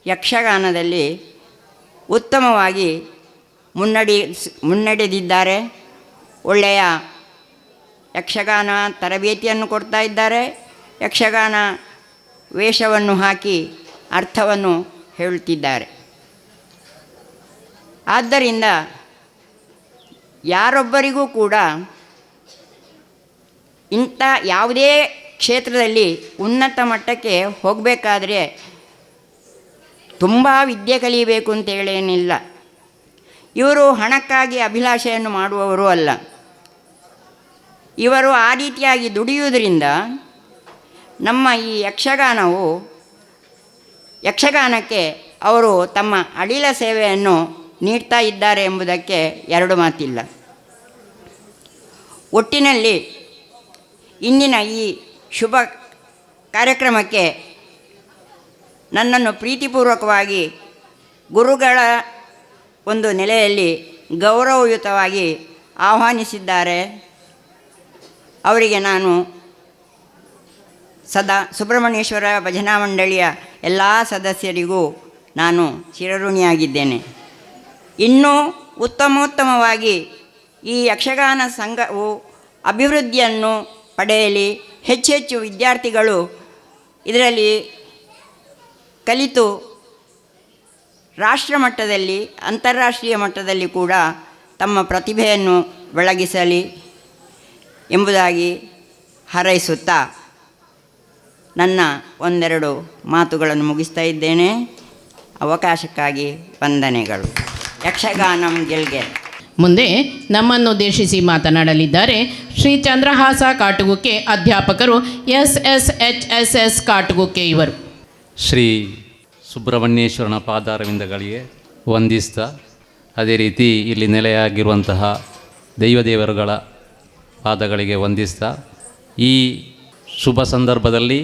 ಯಕ್ಷಗಾನದಲ್ಲಿ ಉತ್ತಮವಾಗಿ ಮುನ್ನಡೆದಿದ್ದಾರೆ. ಒಳ್ಳೆಯ ಯಕ್ಷಗಾನ ತರಬೇತಿಯನ್ನು ಕೊಡ್ತಾ ಇದ್ದಾರೆ. ಯಕ್ಷಗಾನ ವೇಷವನ್ನು ಹಾಕಿ ಅರ್ಥವನ್ನು ಹೇಳುತ್ತಿದ್ದಾರೆ. ಆದ್ದರಿಂದ ಯಾರೊಬ್ಬರಿಗೂ ಕೂಡ ಇಂಥ ಯಾವುದೇ ಕ್ಷೇತ್ರದಲ್ಲಿ ಉನ್ನತ ಮಟ್ಟಕ್ಕೆ ಹೋಗಬೇಕಾದ್ರೆ ತುಂಬ ವಿದ್ಯೆ ಕಲಿಯಬೇಕು ಅಂತೇಳೇನಿಲ್ಲ. ಇವರು ಹಣಕ್ಕಾಗಿ ಅಭಿಲಾಷೆಯನ್ನು ಮಾಡುವವರು ಅಲ್ಲ. ಇವರು ಆ ರೀತಿಯಾಗಿ ದುಡಿಯುವುದರಿಂದ ನಮ್ಮ ಈ ಯಕ್ಷಗಾನಕ್ಕೆ ಅವರು ತಮ್ಮ ಅಡಿಲ ಸೇವೆಯನ್ನು ನೀಡ್ತಾ ಇದ್ದಾರೆ ಎಂಬುದಕ್ಕೆ ಎರಡು ಮಾತಿಲ್ಲ. ಒಟ್ಟಿನಲ್ಲಿ ಇಂದಿನ ಈ ಶುಭ ಕಾರ್ಯಕ್ರಮಕ್ಕೆ ನನ್ನನ್ನು ಪ್ರೀತಿಪೂರ್ವಕವಾಗಿ ಗುರುಗಳ ಒಂದು ನೆಲೆಯಲ್ಲಿ ಗೌರವಯುತವಾಗಿ ಆಹ್ವಾನಿಸಿದ್ದಾರೆ. ಅವರಿಗೆ ನಾನು ಸದಾ ಸುಬ್ರಹ್ಮಣ್ಯೇಶ್ವರ ಭಜನಾ ಮಂಡಳಿಯ ಎಲ್ಲ ಸದಸ್ಯರಿಗೂ ನಾನು ಚಿರಋಣಿಯಾಗಿದ್ದೇನೆ. ಇನ್ನೂ ಉತ್ತಮೋತ್ತಮವಾಗಿ ಈ ಯಕ್ಷಗಾನ ಸಂಘವು ಅಭಿವೃದ್ಧಿಯನ್ನು ಪಡೆಯಲಿ. ಹೆಚ್ಚೆಚ್ಚು ವಿದ್ಯಾರ್ಥಿಗಳು ಇದರಲ್ಲಿ ಕಲಿತು ರಾಷ್ಟ್ರ ಮಟ್ಟದಲ್ಲಿ, ಅಂತಾರಾಷ್ಟ್ರೀಯ ಮಟ್ಟದಲ್ಲಿ ಕೂಡ ತಮ್ಮ ಪ್ರತಿಭೆಯನ್ನು ಬೆಳಗಿಸಲಿ ಎಂಬುದಾಗಿ ಹಾರೈಸುತ್ತಾ ನನ್ನ ಒಂದೆರಡು ಮಾತುಗಳನ್ನು ಮುಗಿಸ್ತಾ ಇದ್ದೇನೆ. ಅವಕಾಶಕ್ಕಾಗಿ ವಂದನೆಗಳು. ಯಕ್ಷಗಾನಂ ಗೆಲ್ಗೆ. ಮುಂದೆ ನಮ್ಮನ್ನುದ್ದೇಶಿಸಿ ಮಾತನಾಡಲಿದ್ದಾರೆ ಶ್ರೀ ಚಂದ್ರಹಾಸ ಕಾಟುಗುಕ್ಕೆ, ಅಧ್ಯಾಪಕರು SSHSS ಕಾಟುಗುಕ್ಕೆ. ಇವರು ಶ್ರೀ ಸುಬ್ರಹ್ಮಣ್ಯೇಶ್ವರನ ಪಾದಾರವಿಂದಗಳಿಗೆ ವಂದಿಸ್ತಾ, ಅದೇ ರೀತಿ ಇಲ್ಲಿ ನೆಲೆಯಾಗಿರುವಂತಹ ದೈವದೇವರುಗಳ ಪಾದಗಳಿಗೆ ವಂದಿಸ್ತಾ, ಈ ಶುಭ ಸಂದರ್ಭದಲ್ಲಿ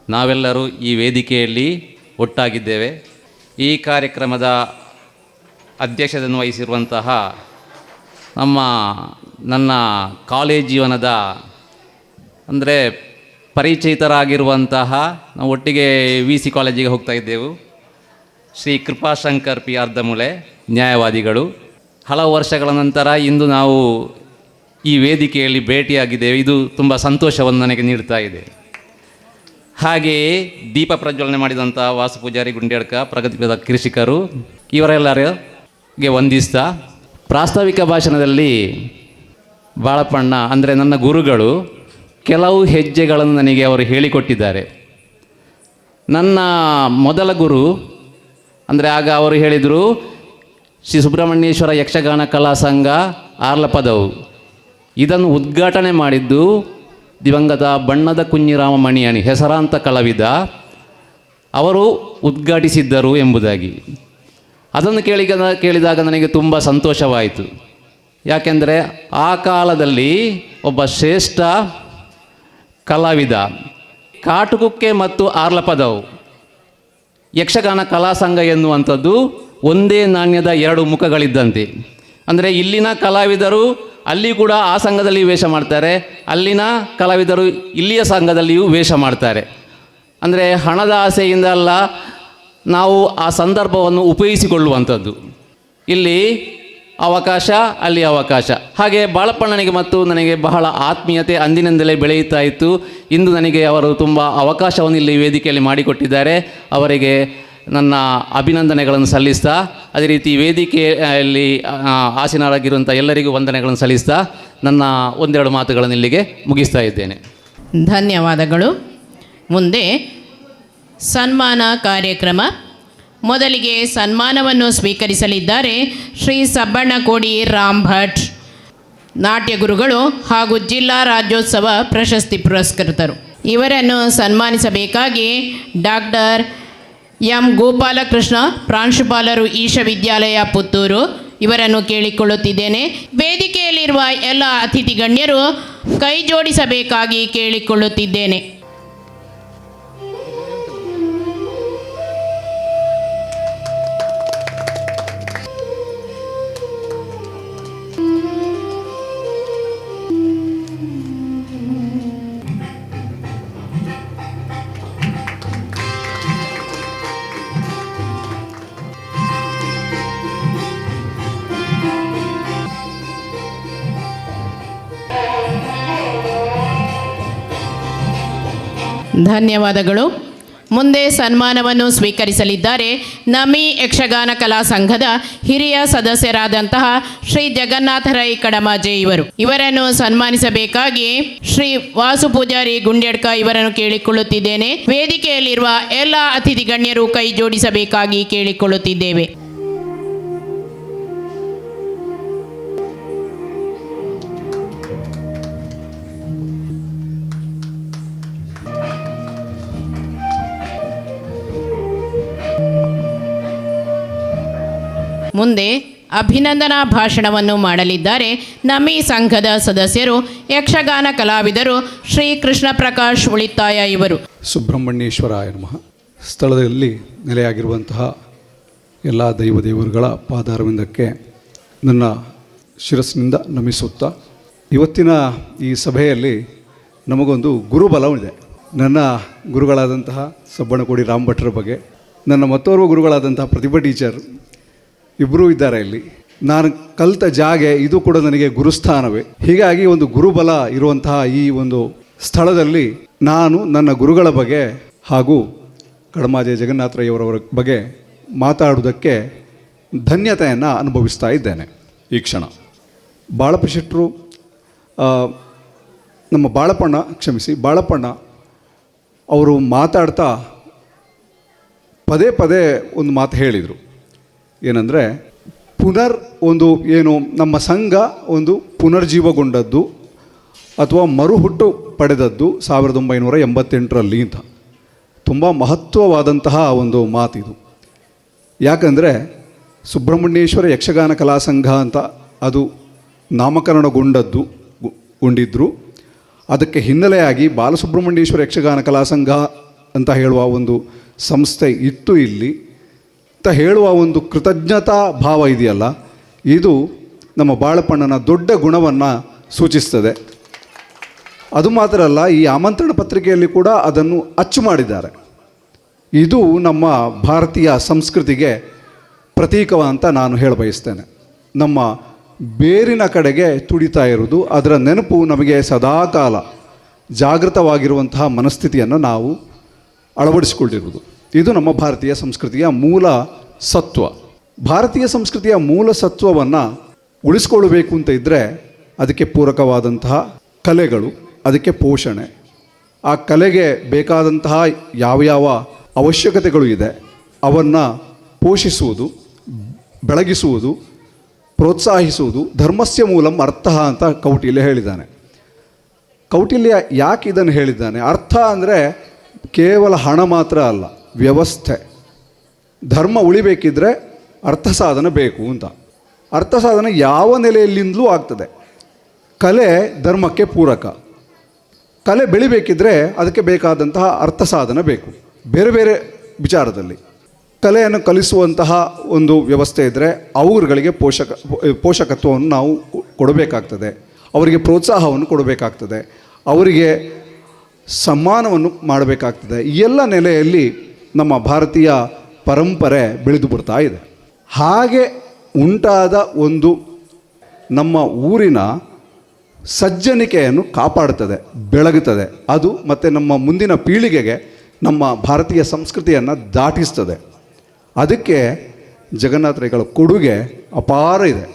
ನಾವೆಲ್ಲರೂ ಈ ವೇದಿಕೆಯಲ್ಲಿ ಒಟ್ಟಾಗಿದ್ದೇವೆ. ಈ ಕಾರ್ಯಕ್ರಮದ ಅಧ್ಯಕ್ಷತೆಯನ್ನು ವಹಿಸಿರುವಂತಹ ನನ್ನ ಕಾಲೇಜ್ ಜೀವನದ ಅಂದರೆ ಪರಿಚಿತರಾಗಿರುವಂತಹ, ನಾವು ಒಟ್ಟಿಗೆ VC ಕಾಲೇಜಿಗೆ ಹೋಗ್ತಾ ಇದ್ದೆವು, ಶ್ರೀ ಕೃಪಾಶಂಕರ್ P. ಅರ್ಧಮೂಲೆ ನ್ಯಾಯವಾದಿಗಳು. ಹಲವು ವರ್ಷಗಳ ನಂತರ ಇಂದು ನಾವು ಈ ವೇದಿಕೆಯಲ್ಲಿ ಭೇಟಿಯಾಗಿದ್ದೇವೆ. ಇದು ತುಂಬ ಸಂತೋಷವನ್ನು ನನಗೆ ನೀಡ್ತಾ ಇದೆ. ಹಾಗೆಯೇ ದೀಪ ಪ್ರಜ್ವಲನೆ ಮಾಡಿದಂಥ ವಾಸು ಪೂಜಾರಿ ಗುಂಡ್ಯಾಡ್ಕ, ಪ್ರಗತಿಪದ ಕೃಷಿಕರು, ಇವರೆಲ್ಲರಿಗೆ ವಂದಿಸ್ತಾ, ಪ್ರಾಸ್ತಾವಿಕ ಭಾಷಣದಲ್ಲಿ ಬಾಳಪ್ಪಣ್ಣ ಅಂದರೆ ನನ್ನ ಗುರುಗಳು ಕೆಲವು ಹೆಜ್ಜೆಗಳನ್ನು ನನಗೆ ಅವರು ಹೇಳಿಕೊಟ್ಟಿದ್ದಾರೆ. ನನ್ನ ಮೊದಲ ಗುರು ಅಂದರೆ ಆಗ ಅವರು ಹೇಳಿದರು, ಶ್ರೀ ಸುಬ್ರಹ್ಮಣ್ಯೇಶ್ವರ ಯಕ್ಷಗಾನ ಕಲಾ ಸಂಘ ಆರ್ಲಪದವು. ಇದನ್ನು ಉದ್ಘಾಟನೆ ಮಾಡಿದ್ದು ದಿವಂಗತ ಬಣ್ಣದ ಕುഞ്ഞിರಾಮ ಮಣಿಯಣಿ, ಹೆಸರಾಂತ ಕಲಾವಿದ. ಅವರು ಉದ್ಘಾಟಿಸಿದ್ದರು ಎಂಬುದಾಗಿ. ಅದನ್ನು ಕೇಳಿದಾಗ ನನಗೆ ತುಂಬ ಸಂತೋಷವಾಯಿತು. ಯಾಕೆಂದರೆ ಆ ಕಾಲದಲ್ಲಿ ಒಬ್ಬ ಶ್ರೇಷ್ಠ ಕಲಾವಿದ, ಕಾಟುಕುಕ್ಕೆ ಮತ್ತು ಆರ್ಲಪದವು ಯಕ್ಷಗಾನ ಕಲಾ ಸಂಘ ಎನ್ನುವಂಥದ್ದು ಒಂದೇ ನಾಣ್ಯದ ಎರಡು ಮುಖಗಳಿದ್ದಂತೆ. ಅಂದರೆ ಇಲ್ಲಿನ ಕಲಾವಿದರು ಅಲ್ಲಿ ಕೂಡ ಆ ಸಂಘದಲ್ಲಿ ವೇಷ ಮಾಡ್ತಾರೆ, ಅಲ್ಲಿನ ಕಲಾವಿದರು ಇಲ್ಲಿಯ ಸಂಘದಲ್ಲಿಯೂ ವೇಷ ಮಾಡ್ತಾರೆ. ಅಂದರೆ ಹಣದ ಆಸೆಯಿಂದ ಅಲ್ಲ, ನಾವು ಆ ಸಂದರ್ಭವನ್ನು ಉಪಯೋಗಿಸಿಕೊಳ್ಳುವಂಥದ್ದು. ಇಲ್ಲಿ ಅವಕಾಶ, ಅಲ್ಲಿ ಅವಕಾಶ. ಹಾಗೆ ಬಾಳಪ್ಪಣ್ಣನಿಗೆ ಮತ್ತು ನನಗೆ ಬಹಳ ಆತ್ಮೀಯತೆ ಅಂದಿನಿಂದಲೇ ಬೆಳೆಯುತ್ತಾ ಇತ್ತು. ಇಂದು ನನಗೆ ಅವರು ತುಂಬ ಅವಕಾಶವನ್ನು ಇಲ್ಲಿ ವೇದಿಕೆಯಲ್ಲಿ ಮಾಡಿಕೊಟ್ಟಿದ್ದಾರೆ. ಅವರಿಗೆ ನನ್ನ ಅಭಿನಂದನೆಗಳನ್ನು ಸಲ್ಲಿಸ್ತಾ, ಅದೇ ರೀತಿ ವೇದಿಕೆಯಲ್ಲಿ ಆಸೀನರಾಗಿರುವಂಥ ಎಲ್ಲರಿಗೂ ವಂದನೆಗಳನ್ನು ಸಲ್ಲಿಸ್ತಾ ನನ್ನ ಒಂದೆರಡು ಮಾತುಗಳನ್ನು ಇಲ್ಲಿಗೆ ಮುಗಿಸ್ತಾ ಇದ್ದೇನೆ. ಧನ್ಯವಾದಗಳು. ಮುಂದೆ ಸನ್ಮಾನ ಕಾರ್ಯಕ್ರಮ. ಮೊದಲಿಗೆ ಸನ್ಮಾನವನ್ನು ಸ್ವೀಕರಿಸಲಿದ್ದಾರೆ ಶ್ರೀ ಸಬ್ಬಣ್ಣಕೋಡಿ ರಾಮ್ ಭಟ್, ನಾಟ್ಯ ಗುರುಗಳು ಹಾಗೂ ಜಿಲ್ಲಾ ರಾಜ್ಯೋತ್ಸವ ಪ್ರಶಸ್ತಿ ಪುರಸ್ಕೃತರು. ಇವರನ್ನು ಸನ್ಮಾನಿಸಬೇಕಾಗಿ ಡಾಕ್ಟರ್ ಎಂ ಗೋಪಾಲಕೃಷ್ಣ, ಪ್ರಾಂಶುಪಾಲರು ಈಶ ವಿದ್ಯಾಲಯ ಪುತ್ತೂರು, ಇವರನ್ನು ಕೇಳಿಕೊಳ್ಳುತ್ತಿದ್ದೇನೆ. ವೇದಿಕೆಯಲ್ಲಿರುವ ಎಲ್ಲ ಅತಿಥಿ ಗಣ್ಯರು ಕೈ ಜೋಡಿಸಬೇಕಾಗಿ ಕೇಳಿಕೊಳ್ಳುತ್ತಿದ್ದೇನೆ. ಧನ್ಯವಾದಗಳು. ಮುಂದೆ ಸನ್ಮಾನವನ್ನು ಸ್ವೀಕರಿಸಲಿದ್ದಾರೆ ನಮಿ ಯಕ್ಷಗಾನ ಕಲಾ ಸಂಘದ ಹಿರಿಯ ಸದಸ್ಯರಾದಂತಹ ಶ್ರೀ ಜಗನ್ನಾಥ ರೈ ಕಡಮಾಜೆ ಇವರು. ಇವರನ್ನು ಸನ್ಮಾನಿಸಬೇಕಾಗಿ ಶ್ರೀ ವಾಸು ಪೂಜಾರಿ ಗುಂಡ್ಯಡ್ಕ ಇವರನ್ನು ಕೇಳಿಕೊಳ್ಳುತ್ತಿದ್ದೇನೆ. ವೇದಿಕೆಯಲ್ಲಿರುವ ಎಲ್ಲ ಅತಿಥಿ ಗಣ್ಯರು ಕೈ ಜೋಡಿಸಬೇಕಾಗಿ ಕೇಳಿಕೊಳ್ಳುತ್ತಿದ್ದೇವೆ. ಮುಂದೆ ಅಭಿನಂದನಾ ಭಾಷಣವನ್ನು ಮಾಡಲಿದ್ದಾರೆ ನಮಿ ಸಂಘದ ಸದಸ್ಯರು, ಯಕ್ಷಗಾನ ಕಲಾವಿದರು ಶ್ರೀ ಕೃಷ್ಣ ಪ್ರಕಾಶ್ ಉಳಿತಾಯ ಇವರು. ಸುಬ್ರಹ್ಮಣ್ಯೇಶ್ವರಾಯ ನಮಃ. ಸ್ಥಳದಲ್ಲಿ ನೆಲೆಯಾಗಿರುವಂತಹ ಎಲ್ಲ ದೇವರುಗಳ ಪಾದಾರವಿಂದಕ್ಕೆ ನನ್ನ ಶಿರಸ್ಸಿನಿಂದ ನಮಿಸುತ್ತಾ, ಇವತ್ತಿನ ಈ ಸಭೆಯಲ್ಲಿ ನಮಗೊಂದು ಗುರುಬಲವಿದೆ. ನನ್ನ ಗುರುಗಳಾದಂತಹ ಸಬ್ಬಣ್ಣಕೋಡಿ ರಾಮ್ ಭಟ್ರ ಬಗ್ಗೆ, ನನ್ನ ಮತ್ತೋರ್ವ ಗುರುಗಳಾದಂತಹ ಪ್ರತಿಭಾ ಟೀಚರ್ ಇಬ್ಬರೂ ಇದ್ದಾರೆ ಇಲ್ಲಿ. ನಾನು ಕಲಿತ ಜಾಗೆ ಇದು ಕೂಡ ನನಗೆ ಗುರುಸ್ಥಾನವೇ. ಹೀಗಾಗಿ ಒಂದು ಗುರುಬಲ ಇರುವಂತಹ ಈ ಒಂದು ಸ್ಥಳದಲ್ಲಿ ನಾನು ನನ್ನ ಗುರುಗಳ ಬಗ್ಗೆ ಹಾಗೂ ಕಡಮಾಜೆ ಜಗನ್ನಾಥರಯ್ಯವರವರ ಬಗ್ಗೆ ಮಾತಾಡುವುದಕ್ಕೆ ಧನ್ಯತೆಯನ್ನು ಅನುಭವಿಸ್ತಾ ಇದ್ದೇನೆ ಈ ಕ್ಷಣ. ಬಾಳಪ್ಪ ಶೆಟ್ಟರು, ನಮ್ಮ ಬಾಳಪ್ಪಣ್ಣ ಅವರು ಮಾತಾಡ್ತಾ ಪದೇ ಪದೇ ಒಂದು ಮಾತು ಹೇಳಿದರು. ಏನಂದರೆ ನಮ್ಮ ಸಂಘ ಒಂದು ಪುನರ್ಜೀವಗೊಂಡದ್ದು ಅಥವಾ ಮರುಹುಟ್ಟು ಪಡೆದದ್ದು 1988ರಲ್ಲಿ ಅಂತ. ತುಂಬ ಮಹತ್ವವಾದಂತಹ ಒಂದು ಮಾತಿದು. ಯಾಕಂದರೆ ಸುಬ್ರಹ್ಮಣ್ಯೇಶ್ವರ ಯಕ್ಷಗಾನ ಕಲಾ ಸಂಘ ಅಂತ ಅದು ನಾಮಕರಣಗೊಂಡಿದ್ರು. ಅದಕ್ಕೆ ಹಿನ್ನೆಲೆಯಾಗಿ ಬಾಲಸುಬ್ರಹ್ಮಣ್ಯೇಶ್ವರ ಯಕ್ಷಗಾನ ಕಲಾ ಸಂಘ ಅಂತ ಹೇಳುವ ಒಂದು ಸಂಸ್ಥೆ ಇತ್ತು ಇಲ್ಲಿ ಅಂತ ಹೇಳುವ ಒಂದು ಕೃತಜ್ಞತಾ ಭಾವ ಇದೆಯಲ್ಲ, ಇದು ನಮ್ಮ ಬಾಳಪ್ಪಣ್ಣನ ದೊಡ್ಡ ಗುಣವನ್ನು ಸೂಚಿಸ್ತದೆ. ಅದು ಮಾತ್ರ ಅಲ್ಲ, ಈ ಆಮಂತ್ರಣ ಪತ್ರಿಕೆಯಲ್ಲಿ ಕೂಡ ಅದನ್ನು ಅಚ್ಚು ಮಾಡಿದ್ದಾರೆ. ಇದು ನಮ್ಮ ಭಾರತೀಯ ಸಂಸ್ಕೃತಿಗೆ ಪ್ರತೀಕವಂತ ನಾನು ಹೇಳಬಯಸ್ತೇನೆ. ನಮ್ಮ ಬೇರಿನ ಕಡೆಗೆ ತುಡಿತಾ ಇರುವುದು, ಅದರ ನೆನಪು ನಮಗೆ ಸದಾಕಾಲ ಜಾಗೃತವಾಗಿರುವಂತಹ ಮನಸ್ಥಿತಿಯನ್ನು ನಾವು ಅಳವಡಿಸಿಕೊಂಡಿರುವುದು. ಇದು ನಮ್ಮ ಭಾರತೀಯ ಸಂಸ್ಕೃತಿಯ ಮೂಲ ಸತ್ವ. ಭಾರತೀಯ ಸಂಸ್ಕೃತಿಯ ಮೂಲ ಸತ್ವವನ್ನು ಉಳಿಸ್ಕೊಳ್ಬೇಕು ಅಂತ ಇದ್ದರೆ ಅದಕ್ಕೆ ಪೂರಕವಾದಂತಹ ಕಲೆಗಳು, ಅದಕ್ಕೆ ಪೋಷಣೆ, ಆ ಕಲೆಗೆ ಬೇಕಾದಂತಹ ಯಾವ ಅವಶ್ಯಕತೆಗಳು ಇದೆ ಅವನ್ನು ಪೋಷಿಸುವುದು, ಬೆಳಗಿಸುವುದು, ಪ್ರೋತ್ಸಾಹಿಸುವುದು ಧರ್ಮಸ್ಯ ಮೂಲಂ ಅರ್ಥಃ ಅಂತ ಕೌಟಿಲ್ಯ ಹೇಳಿದ್ದಾನೆ. ಕೌಟಿಲ್ಯ ಯಾಕೆ ಇದನ್ನು ಹೇಳಿದ್ದಾನೆ? ಅರ್ಥ ಅಂದರೆ ಕೇವಲ ಹಣ ಮಾತ್ರ ಅಲ್ಲ, ವ್ಯವಸ್ಥೆ. ಧರ್ಮ ಉಳಿಬೇಕಿದ್ರೆ ಅರ್ಥ ಸಾಧನ ಬೇಕು ಅಂತ. ಅರ್ಥ ಸಾಧನ ಯಾವ ನೆಲೆಯಲ್ಲಿಂದಲೂ ಆಗ್ತದೆ. ಕಲೆ ಧರ್ಮಕ್ಕೆ ಪೂರಕ. ಕಲೆ ಬೆಳಿಬೇಕಿದ್ರೆ ಅದಕ್ಕೆ ಬೇಕಾದಂತಹ ಅರ್ಥ ಸಾಧನ ಬೇಕು. ಬೇರೆ ಬೇರೆ ವಿಚಾರದಲ್ಲಿ ಕಲೆಯನ್ನು ಕಲಿಸುವಂತಹ ಒಂದು ವ್ಯವಸ್ಥೆ ಇದ್ದರೆ ಅವರುಗಳಿಗೆ ಪೋಷಕತ್ವವನ್ನು ನಾವು ಕೊಡಬೇಕಾಗ್ತದೆ, ಅವರಿಗೆ ಪ್ರೋತ್ಸಾಹವನ್ನು ಕೊಡಬೇಕಾಗ್ತದೆ, ಅವರಿಗೆ ಸಮ್ಮಾನವನ್ನು ಮಾಡಬೇಕಾಗ್ತದೆ. ಈ ಎಲ್ಲ ನೆಲೆಯಲ್ಲಿ ನಮ್ಮ ಭಾರತೀಯ ಪರಂಪರೆ ಬೆಳೆದು ಬರ್ತಾ ಇದೆ. ಹಾಗೆ ಉಂಟಾದ ಒಂದು ನಮ್ಮ ಊರಿನ ಸಜ್ಜನಿಕೆಯನ್ನು ಕಾಪಾಡುತ್ತದೆ, ಬೆಳಗುತ್ತದೆ. ಅದು ಮತ್ತು ನಮ್ಮ ಮುಂದಿನ ಪೀಳಿಗೆಗೆ ನಮ್ಮ ಭಾರತೀಯ ಸಂಸ್ಕೃತಿಯನ್ನು ದಾಟಿಸ್ತದೆ. ಅದಕ್ಕೆ ಜಗನ್ನಾಥರೇಗಳ ಕೊಡುಗೆ ಅಪಾರ ಇದೆ.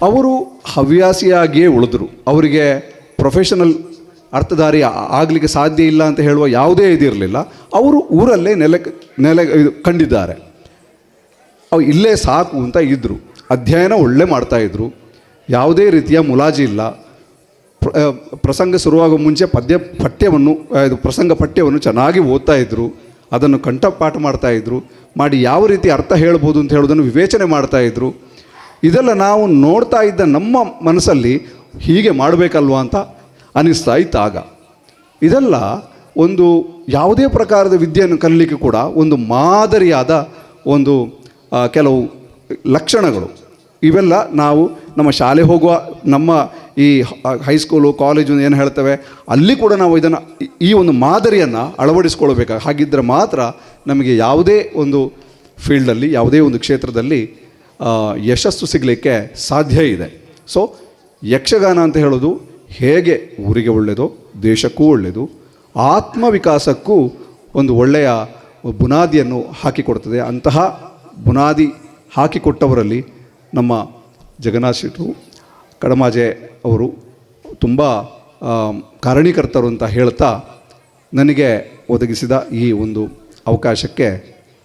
ಅವರು ಹವ್ಯಾಸಿಯಾಗಿಯೇ ಉಳಿದ್ರು. ಅವರಿಗೆ ಪ್ರೊಫೆಷನಲ್ ಅರ್ಥಧಾರಿ ಆಗಲಿಕ್ಕೆ ಸಾಧ್ಯ ಇಲ್ಲ ಅಂತ ಹೇಳುವ ಯಾವುದೇ ಇದಿರಲಿಲ್ಲ. ಅವರು ಊರಲ್ಲೇ ನೆಲೆ ಕಂಡಿದ್ದಾರೆ. ಅವು ಇಲ್ಲೇ ಸಾಕು ಅಂತ ಇದ್ದರು. ಅಧ್ಯಯನ ಒಳ್ಳೆ ಮಾಡ್ತಾಯಿದ್ರು. ಯಾವುದೇ ರೀತಿಯ ಮುಲಾಜಿ ಇಲ್ಲ. ಪ್ರಸಂಗ ಶುರುವಾಗುವ ಮುಂಚೆ ಪ್ರಸಂಗ ಪಠ್ಯವನ್ನು ಚೆನ್ನಾಗಿ ಓದ್ತಾ ಇದ್ದರು. ಅದನ್ನು ಕಂಠಪಾಠ ಮಾಡ್ತಾಯಿದ್ರು. ಮಾಡಿ ಯಾವ ರೀತಿ ಅರ್ಥ ಹೇಳ್ಬೋದು ಅಂತ ಹೇಳೋದನ್ನು ವಿವೇಚನೆ ಮಾಡ್ತಾಯಿದ್ರು. ಇದೆಲ್ಲ ನಾವು ನೋಡ್ತಾ ಇದ್ದ ನಮ್ಮ ಮನಸ್ಸಲ್ಲಿ ಹೀಗೆ ಮಾಡಬೇಕಲ್ವ ಅಂತ ಅನ್ನಿಸ್ತಾ ಇತ್ತಾಗ. ಇದೆಲ್ಲ ಒಂದು ಯಾವುದೇ ಪ್ರಕಾರದ ವಿದ್ಯೆಯನ್ನು ಕಲಿಲಿಕ್ಕೆ ಕೂಡ ಒಂದು ಮಾದರಿಯಾದ ಒಂದು ಕೆಲವು ಲಕ್ಷಣಗಳು. ಇವೆಲ್ಲ ನಾವು ನಮ್ಮ ಶಾಲೆ ಹೋಗುವ ನಮ್ಮ ಈ ಹೈಸ್ಕೂಲು ಕಾಲೇಜು ಏನು ಹೇಳ್ತೇವೆ ಅಲ್ಲಿ ಕೂಡ ನಾವು ಇದನ್ನು ಈ ಒಂದು ಮಾದರಿಯನ್ನು ಅಳವಡಿಸ್ಕೊಳ್ಬೇಕು. ಹಾಗಿದ್ದರೆ ಮಾತ್ರ ನಮಗೆ ಯಾವುದೇ ಒಂದು ಫೀಲ್ಡಲ್ಲಿ ಯಾವುದೇ ಒಂದು ಕ್ಷೇತ್ರದಲ್ಲಿ ಯಶಸ್ಸು ಸಿಗಲಿಕ್ಕೆ ಸಾಧ್ಯ ಇದೆ. ಸೊ ಯಕ್ಷಗಾನ ಅಂತ ಹೇಳೋದು ಹೇಗೆ ಊರಿಗೆ ಒಳ್ಳೆಯದೋ ದೇಶಕ್ಕೂ ಒಳ್ಳೆಯದು, ಆತ್ಮವಿಕಾಸಕ್ಕೂ ಒಂದು ಒಳ್ಳೆಯ ಬುನಾದಿಯನ್ನು ಹಾಕಿಕೊಡ್ತದೆ. ಅಂತಹ ಬುನಾದಿ ಹಾಕಿಕೊಟ್ಟವರಲ್ಲಿ ನಮ್ಮ ಜಗನ್ನಾಥ ಶೆಟ್ಟರು ಕಡಮಾಜೆ ಅವರು ತುಂಬ ಕಾರಣೀಕರ್ತರು ಅಂತ ಹೇಳ್ತಾ ನನಗೆ ಒದಗಿಸಿದ ಈ ಒಂದು ಅವಕಾಶಕ್ಕೆ